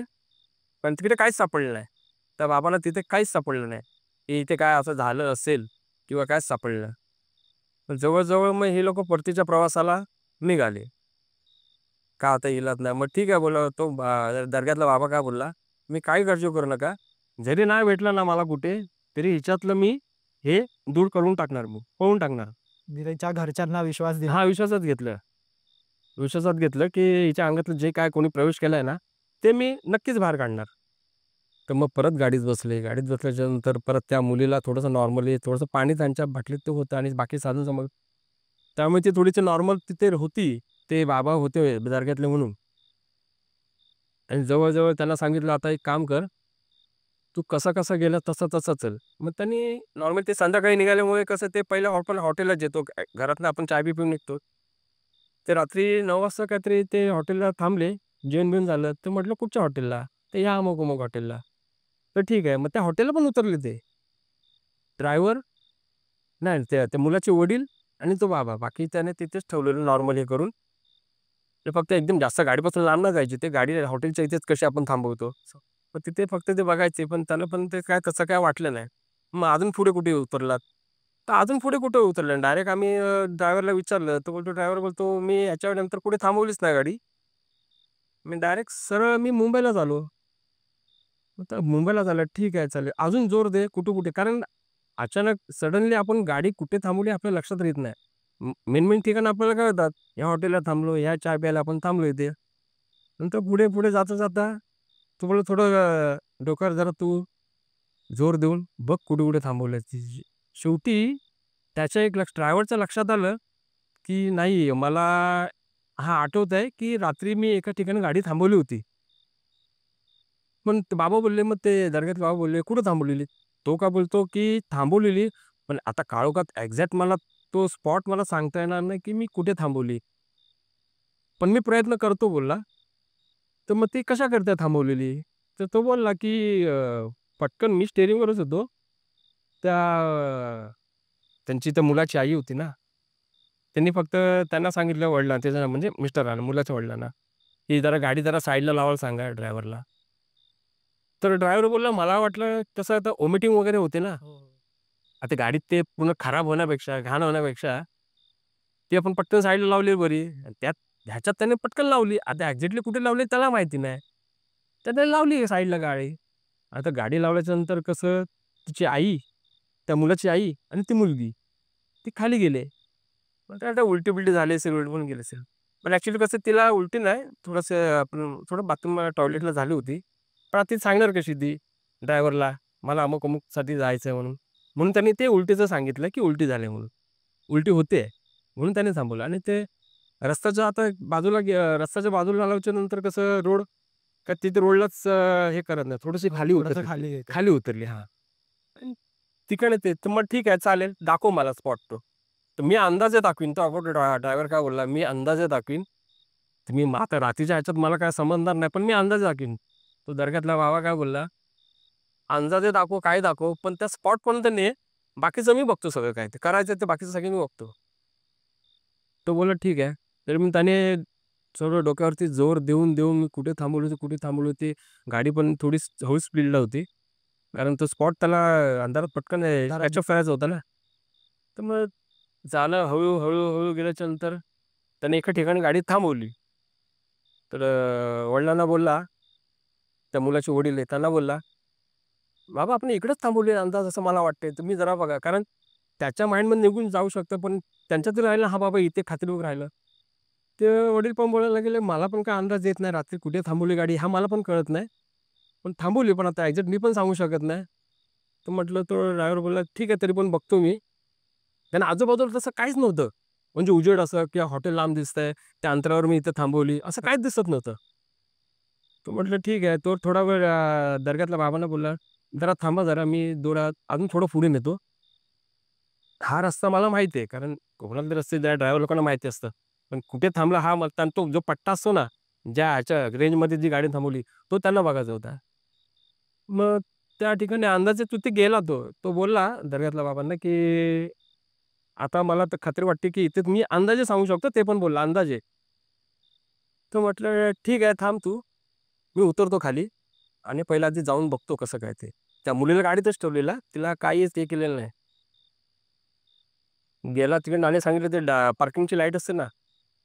पण तिकडे काहीच सापडलं नाही. त्या बाबाला तिथे काहीच सापडलं नाही, की इथे काय असं झालं असेल किंवा काहीच सापडलं नाही. मग जवळ मग हे लोकं परतीच्या प्रवासाला निघाले. का आता इलाज नाही. मग ठीक आहे बोलला तो दर्ग्यातला बाबा काय बोलला, "तुम्ही काही काळजी करू नका. जरी नाही भेटलं ना मला कुठे, तरी हिच्यातलं मी हे दूर करून टाकणार मी, पळवून टाकणार." तिच्या घरच्यांना विश्वास दिला. हां, विश्वासात घेतलं, की हिच्या अंगातलं जे काय कोणी प्रवेश केलाय ना, ते मी नक्कीच बाहेर काढणार. तर मग परत गाडीत बसले. गाडीत बसल्याच्यानंतर परत त्या मुलीला थोडंसं नॉर्मली थोडंसं पाणी त्यांच्या बाटलीत ते होतं आणि बाकी साधन-संपत्ती. त्यामुळे ती थोडीशी नॉर्मल तिथे होती. ते बाबा होते दर्ग्यातले म्हणून आणि जवळ त्यांना सांगितलं, "आता एक काम कर, तू कसा कसा गेला तसा तसा चल. मग त्यांनी नॉर्मल ते संध्याकाळी निघाल्यामुळे कसं ते पहिलं आपण हॉटेललाच येतो. घरातनं आपण चहा बी पिऊन निघतो. ते रात्री 9 वाजता काहीतरी ते हॉटेलला थांबले. जेवण-बिवण झालं. तर म्हटलं, "कुठच्या हॉटेलला?" "ते या अमुक-अमुक हॉटेलला." तर ठीक आहे. मग त्या हॉटेलला पण उतरले ते. ड्रायव्हर नाही, त्या मुलाचे वडील आणि तो बाबा. बाकी त्याने तिथेच ठेवलेलं नॉर्मल हे करून. ते फक्त एकदम जास्त गाडीपासून लांब न जायचे. ते गाडी हॉटेलच्या इथेच कशी आपण थांबवतो. मग तिथे फक्त ते बघायचे. पण त्याला पण ते काय तसं काय वाटलं नाही. मग अजून पुढे कुठे उतरलात? तर अजून पुढे कुठे उतरलं? डायरेक्ट आम्ही ड्रायव्हरला विचारलं. तो बोलतो ड्रायव्हर बोलतो, "मी याच्यानंतर कुठे थांबवलीच नाही गाडी. मी डायरेक्ट सरळ मी मुंबईलाच आलो." तर मुंबईला झालं, ठीक आहे चालेल. अजून जोर दे कुठे-कुठे कारण अचानक सडनली आपण गाडी कुठे थांबवली आपल्या लक्षात राहत नाही. मेन-मेन ठिकाणं आपल्याला कळतात. या हॉटेलला थांबलो, ह्या चहा प्यायला आपण थांबलो इथे. नंतर पुढे-पुढे जाता-जाता तो बोलला, "थोडं डोक्यावर जरा तू जोर देऊन बघ कुठे-कुठे थांबवलंय." शेवटी त्याच्या एक ड्रायव्हरच्या लक्षात आलं, की नाही मला हां, आठवतंय, की रात्री मी एका ठिकाणी गाडी थांबवली होती. पण ते बाबा बोलले, मग ते दर्ग्यातले बाबा बोलले, "कुठं थांबवलेली?" तो का बोलतो, की थांबवलेली, पण आता काळोखात एक्झॅक्ट मला तो स्पॉट मला सांगता येणार नाही, की मी कुठे थांबवली. पण मी प्रयत्न करतो बोलला. तर मग ती कशाकरता थांबवलेली? तर तो बोलला, की पटकन मी स्टिअरिंगवरच होतो. त्या त्यांची त्या मुलाची आई होती ना, त्यांनी फक्त त्यांना सांगितलं वडिलांना, त्याच्या म्हणजे मिस्टरांना, मुलाच्या वडिलांना, की "जरा गाडी जरा साईडला लावायला सांगा ड्रायव्हरला." तर ड्रायव्हर बोलला, "मला वाटलं कसं आता व्हॉमिटिंग वगैरे होते ना, हो, हो. आता गाडीत ते पूर्ण खराब होण्यापेक्षा, घाण होण्यापेक्षा ती आपण पटकन साईडला लावली बरी." आणि त्यात ह्याच्यात त्याने पटकन लावली. आता एक्झॅक्टली कुठे लावली त्याला माहिती नाही. तर त्याने लावली साईडला गाडी. आता गाडी लावल्याच्या नंतर कसं तिची आई, त्या मुलाची आई आणि ती मुलगी, ती खाली गेले. मग काय आता उलटी-बिलटी झाली असेल, उलटी पण गेली असेल. पण ॲक्चुअली कसं तिला उलटी नाही, थोडंसं आपण थोडं बाथरूम टॉयलेटला झाली होती. पण आता ती सांगणार कशी ती ड्रायव्हरला, मला अमुक-अमुकसाठी जायचं आहे म्हणून. म्हणून त्यांनी ते उलटीचं सांगितलं, की उलटी झाली म्हणून. उलटी होते म्हणून त्याने थांबवलं आणि ते रस्त्याच्या आता रस्त्याच्या बाजूला आल्याच्या नंतर कसं रोड का तिथे रोडलाच हे करत नाही. थोडीशी हो, खाली थोडंसं उतरली. खाली येतं. खाली उतरली हां. आणि तिकडे ते तर मग ठीक आहे चालेल, दाखव मला स्पॉट तो. तर मी अंदाजे दाखवीन. तो अगोदर ड्रायव्हर काय बोलला, "मी अंदाजे दाखवीन. तर मी आता रात्रीच्या ह्याच्यात मला काय समजणार नाही, पण मी अंदाजे दाखवीन." तो दर्ग्यातला बाबा काय बोलला, "अंदाजे दाखव, काय दाखव, पण त्या स्पॉटपर्यंत ने. बाकीचं मी बघतो सगळं काय ते. करायचं ते बाकीचं सगळं मी बघतो." तो बोलला, "ठीक आहे." तर मग त्याने सर्व डोक्यावरती जोर देऊन मी कुठे थांबवली होती, कुठे थांबवली होती. गाडी पण थोडी हळू स्पीडला होती. कारण तो स्पॉट त्याला अंधारात पटकन अंधारात कॅच करायचा होता ना. तर मग झालं हळू गेल्याच्या नंतर त्याने एका ठिकाणी गाडी थांबवली. तर वडिलांना बोलला, त्या मुलाचे वडील आहेत त्यांना बोलला, "बाबा आपण इकडेच थांबवली अंदाज असं मला वाटतंय. तुम्ही जरा बघा." कारण त्याच्या माइंडमध्ये निघून जाऊ शकतं, पण त्यांच्या तरी राहिलं, "हां बाबा इथे खात्रीवर राहिलं." ते वडील पण बोलायला लागले, "मला पण काही अंदाज येत नाही रात्री कुठे थांबवली गाडी हा मला पण कळत नाही. पण थांबवली पण आता एक्झॅक्ट मी पण सांगू शकत नाही." तर म्हटलं तो ड्रायव्हर बोलला, "ठीक आहे तरी पण बघतो मी." त्यानं आजूबाजूला तसं काहीच नव्हतं. म्हणजे उजेड असं किंवा हॉटेल लांब दिसतंय, त्या अंतरावर मी इथं थांबवली, असं काहीच दिसत नव्हतं. तो म्हटलं ठीक आहे. तो थोडा वेळ दर्ग्यातल्या बाबांना बोलला, "जरा थांबा जरा मी अजून थोडं पुढे नेतो." हा रस्ता मला माहिती आहे, कारण कोकणातले रस्ते त्या ड्रायव्हर लोकांना माहिती असतं. पण कुठे थांबला हा मला आणि तो जो पट्टा असतो ना, ज्या ह्याच्या रेंजमध्ये जी गाडी थांबवली, तो त्यांना बघायचा होता. मग त्या ठिकाणी अंदाजे तिथे गेला तो. तो बोलला दर्ग्यातल्या बाबांना, की "आता मला तर खात्री वाटते, की इथे मी अंदाजे सांगू शकतो." ते पण बोलला, "अंदाजे." तो म्हटलं, "ठीक आहे, थांब तू." मी उतरतो खाली आणि पहिला आधी जाऊन बघतो कसं काय ते. त्या मुलीला गाडीतच ठेवलेला, तिला काहीच हे केलेलं नाही. गेला तिकडनं आणि सांगितलं ते पार्किंगची लाईट असते ना,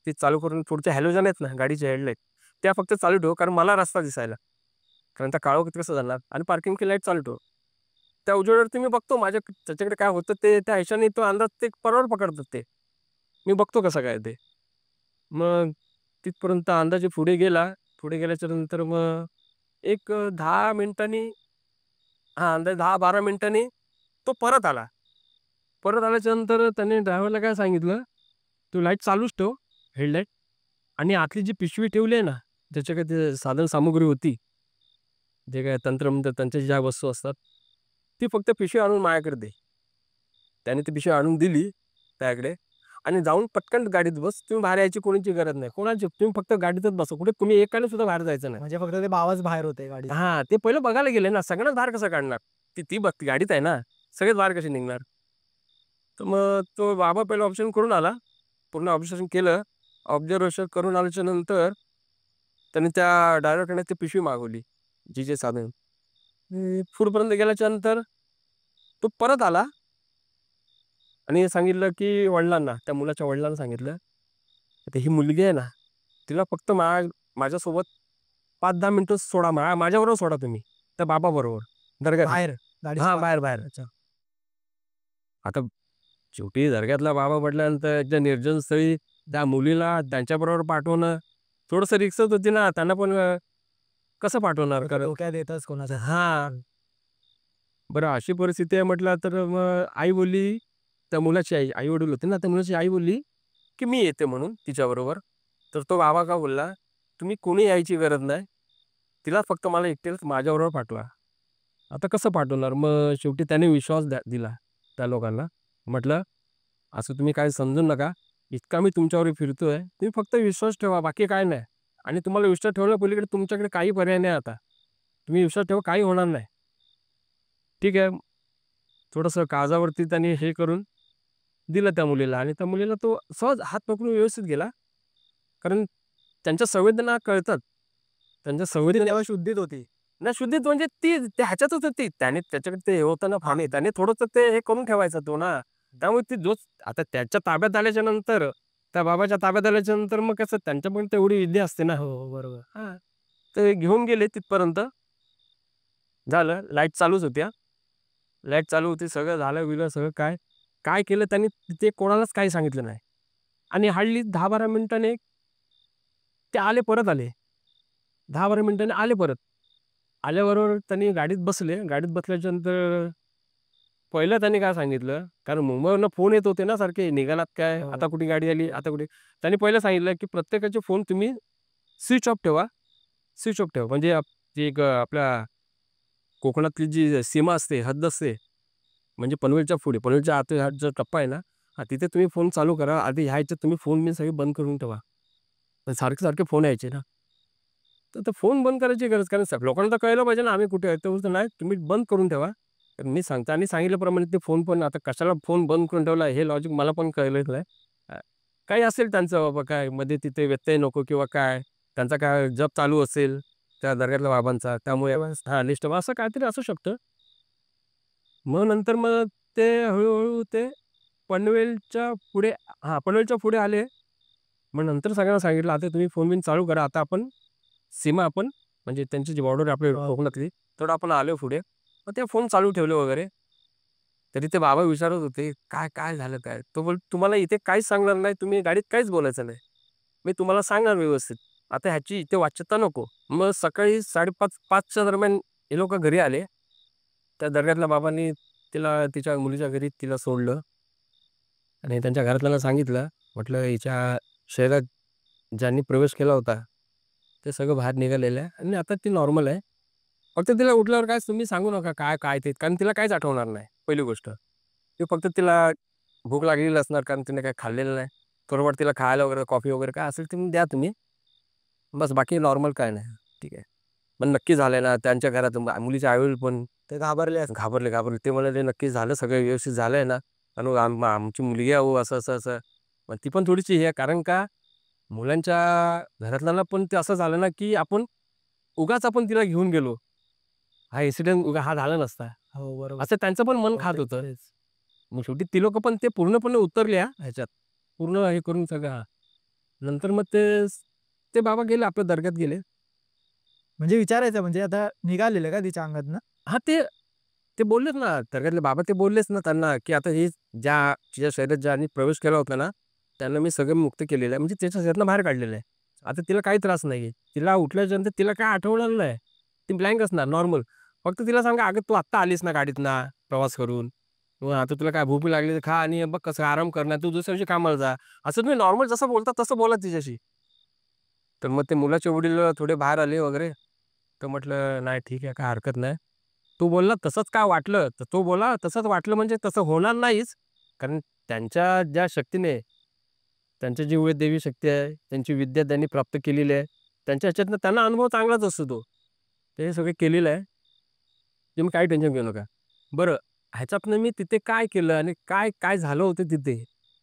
ती चालू करून पुढच्या हॅलोजन आहेत ना गाडीचे हेडलाईट, त्या फक्त चालू ठेव कारण मला रस्ता दिसायला. कारण त्या काळोखात कसं जाणार आणि पार्किंगची लाईट चालू ठेव. त्या उजेडावरती मी बघतो त्याच्याकडे काय होतं ते त्या ह्याच्याने तो अंदाज ते बरोबर पकडतात ते. मी बघतो कसं काय ते. मग तिथपर्यंत अंदाजे पुढे गेला. पुढे गेल्याच्या नंतर मग एक 10 मिनिटांनी हां, अंदाजे 10-12 मिनिटांनी तो परत आला. परत आल्याच्या नंतर त्याने ड्रायव्हरला काय सांगितलं, "तू लाईट चालूच ठेव, हेडलाईट आणि आतली जी पिशवी ठेवली आहे ना, ज्याच्याकडे ते साधन सामुग्री होती, जे काय तंत्रमंत्र त्यांच्या ज्या वस्तू असतात ती फक्त पिशवी आणून माझ्याकडे दे. त्याने ती पिशवी आणून दिली त्याकडे आणि जाऊन पटकन गाडीत बस. तुम्ही बाहेर यायची कोणाची गरज नाही. कोणाची तुम्ही फक्त गाडीतच बसा. कुठे तुम्ही एकाने सुद्धा बाहेर जायचं नाही. म्हणजे फक्त ते बाबाच बाहेर होते गाडीत. हां, ते पहिलं बघायला गेले ना, सगळ्यांनाच बाहेर कसं काढणार? ती ती बघ गाडीत आहे ना, सगळेच बाहेर कसे निघणार? तर मग तो बाबा पहिलं ऑब्झर्वेशन करून आला. पूर्ण ऑब्झर्वेशन केलं. ऑब्झर्वेशन करून आल्याच्या नंतर त्याने त्या ड्रायव्हरकडे ती पिशवी मागवली, जी साधन. पुढपर्यंत गेल्याच्या नंतर तो परत आला आणि सांगितलं, की वडिलांना, त्या मुलाच्या वडिलांना सांगितलं, "आता ही मुलगी आहे ना, तिला फक्त माझ्यासोबत 5-10 मिनिटं सोडा, माझ्याबरोबर सोडा तुम्ही, त्या बाबाबरोबर दर्ग्यात." बाहेर गाडीच्या हां, बाहेर, बाहेर. अच्छा. आता शेवटी दर्ग्यातला बाबा म्हटल्यानंतर एकदा निर्जन स्थळी त्या मुलीला त्यांच्याबरोबर पाठवणं थोडंसं रिस्कच होती ना. त्यांना पण कसं पाठवणार? कारण डोक्यात येतच कोणाच्या. हां. बरं अशी परिस्थिती आहे म्हटलं तर मग आई बोलली, त्या मुलाची आई, आई-वडील होते ना, त्या मुलाची आई बोलली, की "मी येते" म्हणून तिच्याबरोबर. तर तो बाबा का बोलला, "तुम्ही कोणी यायची गरज नाही. तिला फक्त मला एकट्यालाच माझ्याबरोबर पाठवा." आता कसं पाठवणार? मग शेवटी त्याने विश्वास दिला त्या लोकांना. म्हटलं, "असं तुम्ही काही समजू नका. इतका मी तुमच्यावर फिरतोय. तुम्ही फक्त विश्वास ठेवा, बाकी काय नाही. आणि तुम्हाला विश्वास ठेवल्या पलीकडे तुमच्याकडे काही पर्याय नाही आता. तुम्ही विश्वास ठेवा, काही होणार नाही." ठीक आहे. थोडंसं काळजावरती त्यांनी हे करून दिलं त्या मुलीला आणि त्या मुलीला तो सहज हात पकडून व्यवस्थित गेला. कारण त्यांच्या संवेदना कळतात. त्यांच्या ती संवेदना तेव्हा शुद्धीत होती. ना शुद्धीत म्हणजे ती त्या ह्याच्यातच होती. त्याने त्याच्याकडे ते हे होतं ना फाने, त्याने थोडंसं ते हे करून ठेवायचा तो ना. त्यामुळे ती जोच आता त्याच्या ताब्यात आल्याच्या नंतर, त्या बाबाच्या ताब्यात आल्याच्या नंतर मग कसं त्यांच्या पण तेवढी विद्या असते ना. हो, बरोबर. हां. ते घेऊन गेले तिथपर्यंत. झालं. लाईट चालूच होत्या. लाईट चालू होती. सगळं झालं-बिलं सगळं काय. काय केलं त्यांनी ते कोणालाच काही सांगितलं नाही. आणि हार्डली 10-12 मिनिटांनी ते आले, परत आले. 10-12 मिनिटांनी आले परत. आल्याबरोबर त्यांनी गाडीत बसले. गाडीत बसल्याच्यानंतर पहिलं त्यांनी काय सांगितलं, कारण मुंबईवरनं फोन येत होते ना सारखे, "निघालात काय? हो. आता कुठे गाडी आली? आता कुठे?" त्यांनी पहिलं सांगितलं, की प्रत्येकाचे फोन तुम्ही स्विच ऑफ ठेवा. स्विच ऑफ ठेवा. म्हणजे जी एक आपल्या कोकणातली जी सीमा असते, हद्द असते, म्हणजे पनवेलच्या पुढे, पनवेलच्या आत हा जो टप्पा आहे ना, हां, तिथे तुम्ही फोन चालू करा. आधी ह्या ह्याच्यात तुम्ही फोन बिन सगळे बंद करून ठेवा. पण सारखे-सारखे फोन यायचे ना. तर ते फोन बंद करायची गरज, कारण लोकांना तर कळलं पाहिजे ना आम्ही कुठे आहे. ते बोलतो, "नाही, तुम्ही बंद करून ठेवा." तर मी सांगतो आणि सांगितल्याप्रमाणे ते फोन पण आता कशाला फोन बंद करून ठेवला हे लॉजिक मला पण कळलेलं आहे. अ, काही असेल त्यांचं बाबा, काय मध्ये तिथे व्यत्यय नको किंवा काय, त्यांचा काय जप चालू असेल त्या दर्ग्यातल्या बाबांचा, त्यामुळे हां, डिस्टर्ब असं काहीतरी असू शकतं. मग नंतर ते हळू ते पनवेलच्या पुढे, हां, पनवेलच्या पुढे आले. मग नंतर सगळ्यांना सांगितलं, "आता तुम्ही फोन बिन चालू करा. आता आपण सीमा आपण म्हणजे त्यांची जी बॉर्डर आहे आपल्या हो. कोकणातली, तेवढं आपण आलोय पुढे." मग ते फोन चालू ठेवले वगैरे. तरी ते बाबा विचारत होते, "काय, काय झालं काय?" तो बोल, "तुम्हाला इथे काहीच सांगणार नाही. तुम्ही गाडीत काहीच बोलायचं नाही. मी तुम्हाला सांगणार व्यवस्थित. आता ह्याची इथे वाच्यता नको." मग सकाळी 5:30-5च्या दरम्यान हे लोकं घरी आले. त्या दर्ग्यातल्या बाबांनी तिला तिच्या मुलीच्या घरी तिला सोडलं आणि त्यांच्या घरातल्यांना सांगितलं, म्हटलं, "हिच्या शरीरात ज्यांनी प्रवेश केला होता, ते सगळं बाहेर निघालेलं आहे आणि आता ती नॉर्मल आहे. फक्त तिला उठल्यावर काय तुम्ही सांगू नका काय, काय ते, कारण तिला काहीच आठवणार नाही पहिली गोष्ट. ते फक्त तिला भूक लागलेली असणार कारण तिने काही खाल्लेलं नाही. थोडंफार तिला खायला वगैरे कॉफी वगैरे काय असेल ते द्या तुम्ही. बस बाकी नॉर्मल काय नाही." ठीक आहे. पण नक्की झालंय ना त्यांच्या घरात मुलीचे आई पण ते घाबरले असतील. घाबरले. ते म्हणाले, "नक्की झालं, सगळं व्यवस्थित झालंय ना? आणि आमची मुलगी आहे हो," असं. मग ती पण थोडीशी हे आहे, कारण का मुलांच्या घरातल्यांना पण ते असं झालं ना, की आपण तिला घेऊन गेलो. हा इन्सिडेंट हा झाला नसता. हो, बरोबर. असं त्यांचं पण मन हो, खात तेच, होतं. तेच. मग शेवटी ती लोकं पण ते पूर्णपणे उतरले हां, ह्याच्यात. पूर्ण हे करून सगळं हां. नंतर मग ते बाबा गेले आपल्या दर्ग्यात गेले. म्हणजे विचारायचं म्हणजे आता निघालेलं का तिच्या अंगातनं? हां, ते बोललेच ना, दर्ग्यातले बाबा ते बोललेच ना त्यांना, की आता हे तिच्या शरीरात ज्यांनी प्रवेश केला होता ना, त्यांना मी सगळं मुक्त केलेलं आहे. म्हणजे त्याच्या शरीरातनं बाहेर काढलेलं आहे. आता तिला काही त्रास नाहीये. तिला उठल्याच्यानंतर तिला काय आठवणार नाही. ती ब्लँक असणार नॉर्मल. फक्त तिला सांगा, "अगं तू आत्ता आलीस ना गाडीतनं प्रवास करून. मग आता तुला काय भूक लागली तर खा आणि बघ कसं आराम कर, तू दुसऱ्या दिवशी कामाला जा." असं तुम्ही नॉर्मल जसं बोलता तसं बोला तिच्याशी. तर मग ते मुलाचे वडील थोडे बाहेर आले वगैरे. तर म्हटलं, "नाही ठीक आहे, काही हरकत नाही." तो बोलला, "तसंच काय वाटलं?" तर तो बोलला, "तसंच वाटलं म्हणजे तसं होणार नाहीच." कारण त्यांच्या ज्या शक्तीने, त्यांची जी दैवी शक्ती आहे, त्यांची विद्या त्यांनी प्राप्त केलेली आहे. त्यांच्या ह्याच्यातनं त्यांना अनुभव चांगलाच असतो तो. ते हे सगळं केलेलं आहे. तुम्ही काही टेन्शन घेऊ नका. बरं, ह्याच्यातनं मी तिथे काय केलं आणि काय काय झालं होतं तिथे?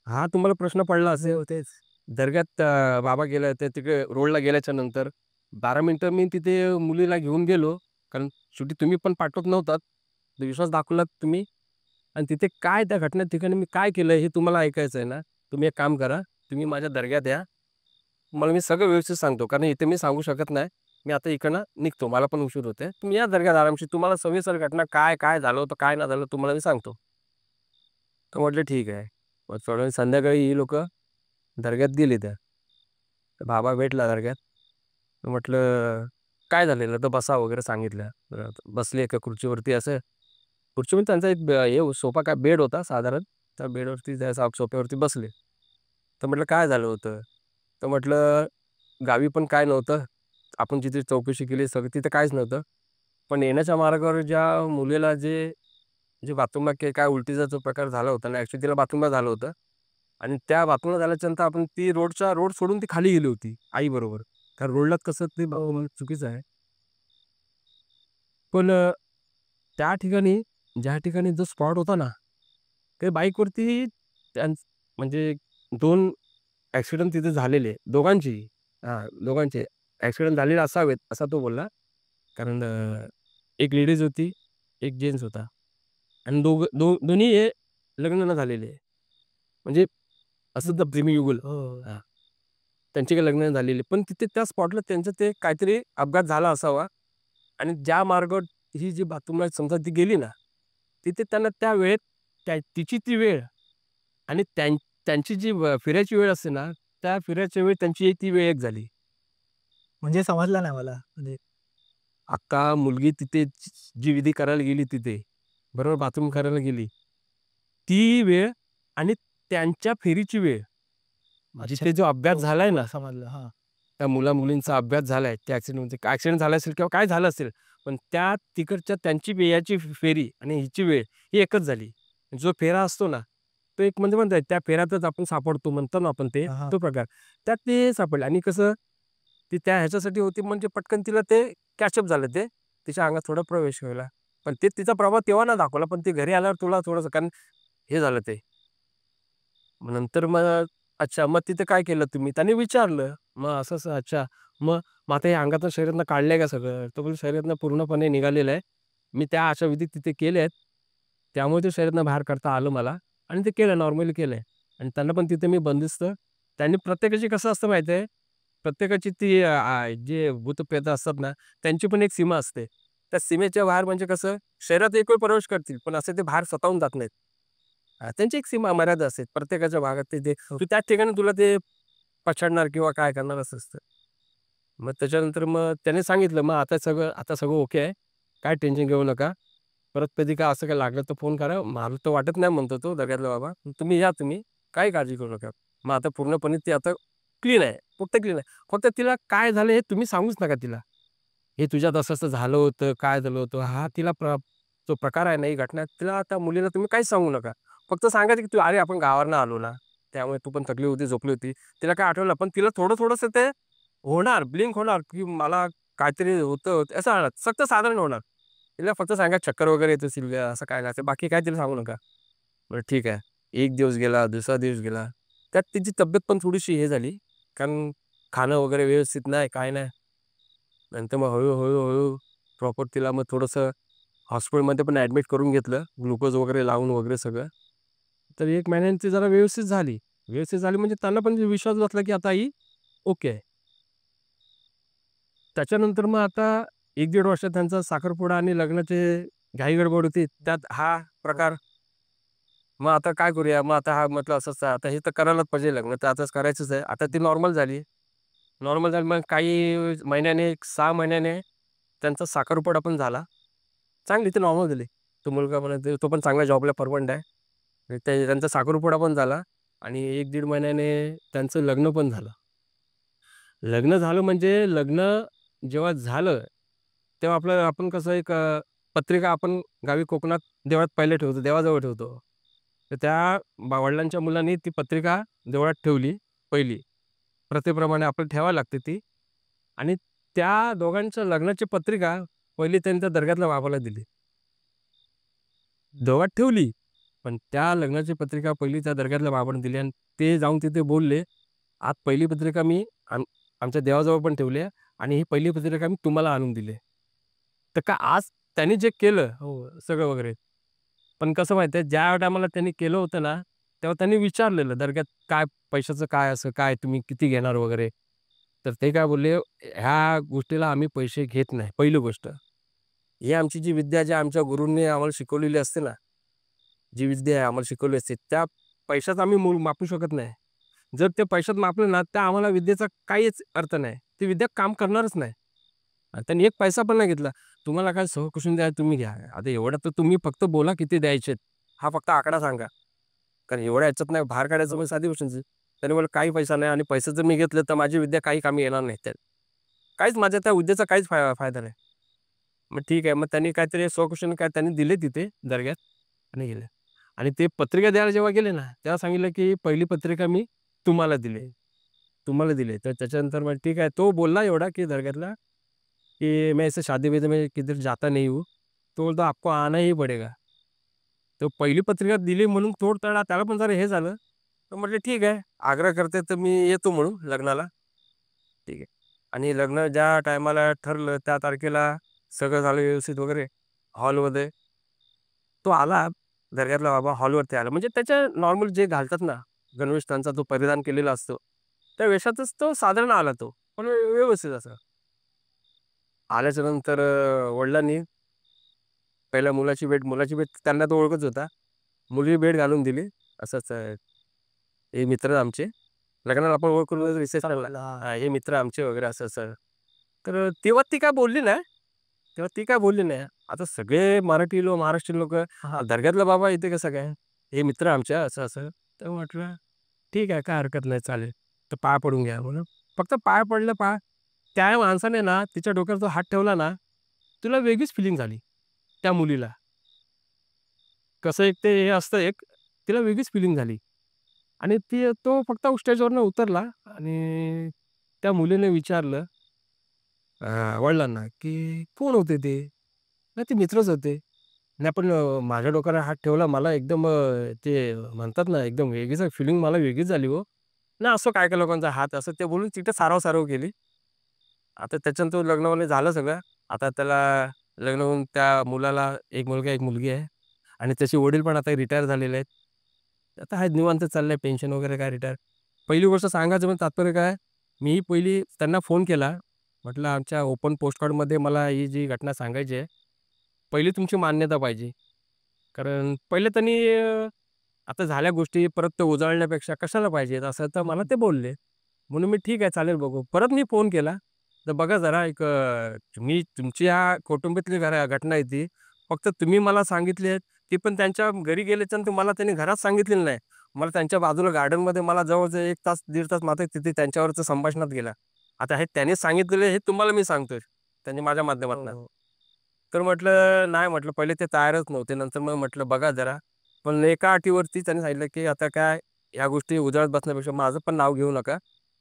हा तुम्हाला प्रश्न पडला असेल. हो, तेच. दर्ग्यात बाबा गेले होते तिकडे रोडला गेल्याच्या नंतर 12 मिनिटं मी तिथे मुलीला घेऊन गेलो. कारण शेवटी तुम्ही पण पाठवत नव्हतात. तर विश्वास दाखवलात तुम्ही आणि तिथे काय त्या घटना ठिकाणी मी काय केलं हे तुम्हाला ऐकायचं आहे ना, तुम्ही एक काम करा. तुम्ही माझ्या दर्ग्यात या. तुम्हाला मी सगळं व्यवस्थित सांगतो. कारण इथे मी सांगू शकत नाही. मी आता इकडनं निघतो. मला पण उशीर होतोय. तुम्ही या दर्ग्यात आरामशीर. तुम्हाला सविस्तर घटना काय, काय झालं होतं, काय नाही झालं तुम्हाला मी सांगतो. तर म्हटलं ठीक आहे. मग थोड्या वेळ संध्याकाळी ही लोकं दर्ग्यात गेली त्या. तर बाबा भेटला दर्ग्यात. तर म्हटलं, "काय झालेलं?" तर बसा वगैरे सांगितलं. बसले एका खुर्चीवरती असं. खुर्चीवर त्यांचा एक सोफा काय बेड होता साधारण. त्या बेडवरती त्या सोफ्यावरती बसले. तर म्हटलं, "काय झालं होतं?" तर म्हटलं, "गावी पण काय नव्हतं. आपण जिथे चौकशी केली सगळं तिथे काहीच नव्हतं. पण येण्याच्या मार्गावर ज्या मुलीला जे जे बाथरूमला काय उलटीचा जो प्रकार झाला होता ना, ॲक्चुअली तिला बाथरूमला झालं होतं आणि त्या बाथरूमला झाल्याच्यानंतर आपण ती रोड सोडून ती खाली गेली होती आईबरोबर. कारण रोडलाच कसं ते चुकीचं आहे. पण त्या ठिकाणी ज्या ठिकाणी जो स्पॉट होता ना, ते बाईकवरती त्यां म्हणजे 2 ॲक्सिडेंट तिथे झालेले दोघांचेही. दोघांचे ॲक्सिडेंट झालेले असावेत, असा तो बोलला. कारण एक लेडीज होती, एक जेन्ट्स होता आणि दोन्ही हे लग्न न झालेले. म्हणजे असं तर प्रेमीयुगुल. हो. हां, त्यांची काही लग्न नाही झालेली. पण तिथे त्या स्पॉटला त्यांचं ते काहीतरी अपघात झाला असावा आणि ज्या मार्गावर ही जी बाथरूमला समजा ती गेली ना, तिथे त्यांना त्या वेळेत तिची ती वेळ आणि त्यांची जी फिरायची वेळ असते ना, त्या फिरायच्या वेळी त्यांची ती वेळ एक झाली. म्हणजे समजलं नाही मला. म्हणजे आता मुलगी तिथे जी विधी करायला गेली तिथे, बरोबर बाथरूम करायला गेली. ती वेळ आणि त्यांच्या फेरीची वेळ, अच्छा. जिथे जो अपघात हो, झालाय ना, समजलं. हां. त्या मुला-मुलींचा अपघात झालाय, त्या ॲक्सिडेंटमध्ये ॲक्सिडेंट झाला असेल किंवा काय झालं असेल, पण त्या तिकडच्या त्यांची याची फेरी आणि हिची वेळ ही एकच झाली. जो फेरा असतो ना, तो एक म्हणजे म्हणतात त्या फेऱ्यातच आपण सापडतो म्हणतो ना आपण ते, हां, हां. तो प्रकार. त्यात ते सापडले आणि कसं ती त्या ह्याच्यासाठी होती म्हणजे पटकन तिला ते कॅचअप झालं ते. तिच्या अंगात थोडा प्रवेश व्हायला. पण ते तिचा प्रभाव तेव्हा नाही दाखवला, पण ती घरी आल्यावर तुला थोडंसं कारण हे झालं ते. मग नंतर मग अच्छा, मग तिथे काय केलं तुम्ही? त्याने विचारलं. मग असं-असं अच्छा. मग मग आता हे अंगातून शरीरातनं काढलंय का सगळं? तो बोलला शरीरातनं पूर्णपणे निघालेलं आहे. मी त्या अशा विधी तिथे केल्यात. त्यामुळे ते शरीरातनं बाहेर काढता आलं मला आणि ते केलं नॉर्मली केलंय. आणि त्यांना पण तिथे मी बंदिस्त त्यांनी प्रत्येकाची कसं असतं माहिती आहे? प्रत्येकाची ती जे भूतप्रेत असतात ना, त्यांची पण एक सीमा असते. त्या सीमेच्या बाहेर म्हणजे कसं शरीरात एक वेळ प्रवेश करतील, पण असे ते बाहेर स्वतःहून जात नाहीत. त्यांची एक सीमा मर्यादा असते. प्रत्येकाच्या भागात ते हो. तू त्याच ठिकाणी तुला ते पछाडणार किंवा काय करणार असं असतं. मग त्याच्यानंतर मग त्याने सांगितलं, "मग आता सगळं ओके आहे. काय टेन्शन घेऊ नका. परत कधी काय असं काही लागलं तर फोन करा." मला तर वाटत नाही म्हणतो तो दर्ग्यातला बाबा. "तुम्ही या तुम्ही. काही काळजी करू नका." मग आता पूर्णपणे ते आता क्लीन आहे. फक्त क्लीन आहे. फक्त तिला काय झालं हे तुम्ही सांगूच नका तिला. हे तुझ्यात असं-असं झालं होतं, काय झालं होतं. हा तिला जो प्रकार आहे ना, ही घटना तिला त्या मुलीला तुम्ही काहीच सांगू नका. फक्त सांगायचं की "अरे आपण गावावरनं आलो ना, त्यामुळे तू पण थकली होती, झोपली होती." तिला काय आठवलं पण तिला थोडंसं ते होणार, ब्लिंक होणार, की मला काहीतरी होतं असं होणार. फक्त साधारण होणार. तिला फक्त सांगा चक्कर वगैरे येत असेल का असं काय नाही. बाकी काय तिला सांगू नका. बरं ठीक आहे. 1 दिवस गेला, दुसरा दिवस गेला. त्यात तिची तब्येत पण थोडीशी हे झाली. कारण खाणं वगैरे व्यवस्थित नाही, काय नाही. नंतर मग हळू प्रॉपर तिला मग थोडंसं हॉस्पिटलमध्ये पण ॲडमिट करून घेतलं. ग्लुकोज वगैरे लावून वगैरे सगळं. तर 1 महिन्याने ती जरा व्यवस्थित झाली. व्यवस्थित झाली म्हणजे त्यांना पण विश्वास बसला, की आता ही ओके आहे. त्याच्यानंतर मग आता 1-1.5 वर्षात त्यांचा साखरपुडा आणि लग्नाची घाई-गडबड होती. त्यात हा प्रकार. मग आता काय करूया? मग आता हा म्हटलं असंच आहे. आता हे तर करायलाच पाहिजे लग्न तर आताच करायचंच आहे. आता ती नॉर्मल झाली. नॉर्मल झाली मग काही महिन्याने 6 महिन्याने त्यांचा साखरपुडा पण झाला. चांगली ती नॉर्मल झाली. तो मुलगा पण तो पण चांगल्या जॉबला परमनंट आहे. आणि त्यांचा साखरपुडा पण झाला आणि 1-1.5 महिन्याने त्यांचं लग्न पण झालं. लग्न झालं म्हणजे लग्न जेव्हा झालं तेव्हा आपण कसं एक पत्रिका आपण गावी कोकणात देवळात पहिले ठेवतो, देवाजवळ ठेवतो. तर त्या वडिलांच्या मुलांनी ती पत्रिका देवळात ठेवली पहिली. प्रथेप्रमाणे आपल्याला ठेवावी लागते ती आणि त्या दोघांच्या लग्नाची पत्रिका पहिली त्यांनी त्या दर्ग्यातल्या बाबाला दिली. देवळात ठेवली, पण त्या लग्नाची पत्रिका पहिली त्या दर्ग्यातल्या बाबांनी दिली आणि ते जाऊन तिथे बोलले, "आज पहिली पत्रिका मी आमच्या देवाजवळ पण ठेवली आहे आणि ही पहिली पत्रिका मी तुम्हाला आणून दिली आहे." तर का आज त्यांनी जे केलं हो, सगळं वगैरे. पण कसं माहिती आहे, ज्या टायमाला त्यांनी केलं होतं ना, तेव्हा त्यांनी विचारलेलं दर्ग्यात, "काय पैशाचं काय असं काय तुम्ही किती घेणार वगैरे?" तर ते काय बोलले, "ह्या गोष्टीला आम्ही पैसे घेत नाही." पहिली गोष्ट. ही आमची जी विद्या जी आमच्या गुरूंनी आम्हाला शिकवलेली असते ना, जी विद्या आहे आम्हाला शिकवली असते, त्या पैशात आम्ही मूल मापू शकत नाही. जर ते पैशात मापलं ना, तर आम्हाला विद्येचा काहीच अर्थ नाही. ती विद्या काम करणारच नाही. आणि त्यांनी एक पैसा पण नाही घेतला. तुम्हाला काय सहकुशून द्या तुम्ही घ्या. आता एवढं तर तुम्ही फक्त बोला किती द्यायचेत, हा फक्त आकडा सांगा. कारण एवढ्या ह्याच्यात नाही बाहेर काढायचं म्हणजे साधी गोष्ट आहे. त्याने मला काही पैसा नाही आणि पैसे जर मी घेतले, तर माझी विद्या काही कामी येणार नाही त्यात. काहीच माझ्या त्या विद्येचा काहीच फायदा नाही. मग ठीक आहे. मग त्यांनी काहीतरी स्वखुशीने काय त्यांनी दिले तिथे दर्ग्यात आणि गेले. आणि ते पत्रिका द्यायला जेव्हा गेले ना, तेव्हा सांगितलं, की पहिली पत्रिका मी तुम्हाला दिली. तुम्हाला दिली. तर त्याच्यानंतर मग ठीक आहे. तो बोलला एवढा, की दर्ग्यातला, कि मैं ऐसे शादी-वादी में किधर जाता नहीं हूँ. तो बोलतो आपको आना ही पड़ेगा. तो पहिली पत्रिका दिली म्हणून त्याला पण जरा हे झालं. तर म्हटलं ठीक आहे. आग्रह करते तर मी येतो म्हणून लग्नाला. ठीक आहे. आणि लग्न ज्या टायमाला ठरलं त्या तारखेला सगळं झालं व्यवस्थित वगैरे हॉलमध्ये. तो आला, दर्ग्यातला बाबा हॉलवरती आला. म्हणजे त्याच्या नॉर्मल जे घालतात ना, गणवेश त्यांचा तो परिधान केलेला असतो. त्या वेशातच तो साधारण आला तो. पण व्यवस्थित असा. आल्याच्या नंतर वडिलांनी पहिल्या मुलाची भेट त्यांना तो ओळखत होता. मुलगी भेट घालून दिली. असंच हे मित्र आमचे. लग्नाला आपण ओळख करून रिसेप्शनला हां. हे मित्र आमचे वगैरे असं-असं. तर तेव्हा ती काय बोलली नाही. तेव्हा ती काय बोलली नाही. आता सगळे महाराष्ट्रीयन लोकं हां. दर्ग्यातला बाबा इथे कसं काय? हे मित्र आमच्या असं-असं. तर म्हटलं, "ठीक आहे, काय हरकत नाही, चालेल." तर पाय पडून घ्या म्हणून. फक्त पाय पडलं त्या माणसाने ना तिच्या डोक्यावर जो हात ठेवला ना, तिला वेगळीच फिलिंग झाली, त्या मुलीला. कसं एक ते हे असतं एक, तिला वेगळीच फिलिंग झाली. आणि तो फक्त स्टेजवरनं उतरला आणि त्या मुलीने विचारलं वडिलांना, की "कोण होते ते?" नाही ते मित्रच होते. नाही पण माझ्या डोक्यावर हात ठेवला. मला एकदम ते म्हणतात ना, एकदम वेगळीच फिलिंग मला वेगळीच झाली हो. नाही असं काय-काय लोकांचा हात असं ते बोलून तिथे सारव-सारव केली. आता त्याच्यानंतर लग्न वगैरे झालं सगळं. आता त्याला लग्न होऊन त्या मुलाला एक मुलगा, एक मुलगी आहे आणि त्याचे वडील पण आता रिटायर झालेले आहेत. आता आहे निवांत चाललंय पेन्शन वगैरे काय रिटायर. पहिली गोष्ट सांगायचं म्हणजे तात्पर्य काय, मी पहिली त्यांना फोन केला. म्हटलं आमच्या ओपन पोस्टकार्डमध्ये मला ही जी घटना सांगायची आहे. पहिली तुमची मान्यता पाहिजे. कारण पहिले त्यांनी आता झाल्या गोष्टी परत ते उजळण्यापेक्षा कशाला पाहिजेत असं तर मला ते बोलले. म्हणून मी ठीक आहे चालेल बघू. परत मी फोन केला. तर बघा जरा एक तुम्ही तुमची ह्या कौटुंबितली घटना आहे ती. फक्त तुम्ही मला सांगितली आहे, ती पण त्यांच्या घरी गेल्याच्यानंतर मला त्यांनी घरात सांगितलेलं नाही. मला त्यांच्या बाजूला गार्डनमध्ये मला जवळ-जवळ 1 तास, दीड तास माझा तिथे त्यांच्यावरचं संभाषणात गेला. आता हे त्यांनी सांगितलेलं हे तुम्हाला मी सांगतोय. त्यांनी माझ्या हो, माध्यमातनं. हो. तर म्हटलं नाही म्हटलं पहिले ते तयारच नव्हते. नंतर मग म्हटलं बघा जरा. पण एका अटीवरती त्यांनी सांगितलं, की आता काय ह्या गोष्टी उजळत बसण्यापेक्षा माझं पण नाव घेऊ नका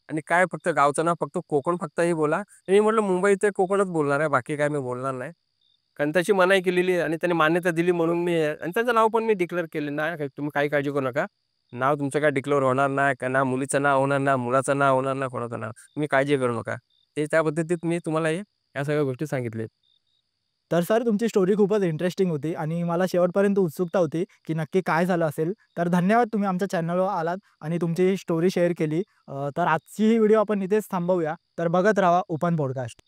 आणि काय फक्त गावचं नाव फक्त कोकण फक्तही बोला. मी म्हटलं मुंबई ते कोकणच बोलणार आहे. बाकी काय मी बोलणार नाही. कारण त्याची मनाई केलेली आहे आणि त्यांनी मान्यता दिली म्हणून मी आणि त्यांचं नाव पण मी डिक्लेअर केलं नाही. तुम्ही काही काळजी करू नका. नाव तुमचं काय डिक्लेअर होणार नाही. का ना मुलीचं नाव होणार, ना मुलाचं नाव होणार, ना कोणाचं नाव. तुम्ही काळजी करू नका. ते त्या पद्धतीत मी तुम्हाला ह्या सगळ्या गोष्टी सांगितल्यात. तर सर तुमची स्टोरी खूपच इंटरेस्टिंग होती आणि मला शेवटपर्यंत उत्सुकता होती, की नक्की काय झालं असेल. तर धन्यवाद तुम्ही आमच्या चॅनलवर आलात आणि तुमची स्टोरी शेअर केली. तर आजची ही व्हिडिओ आपण इथेच थांबवूया. तर बघत राहा ओपन पॉडकास्ट.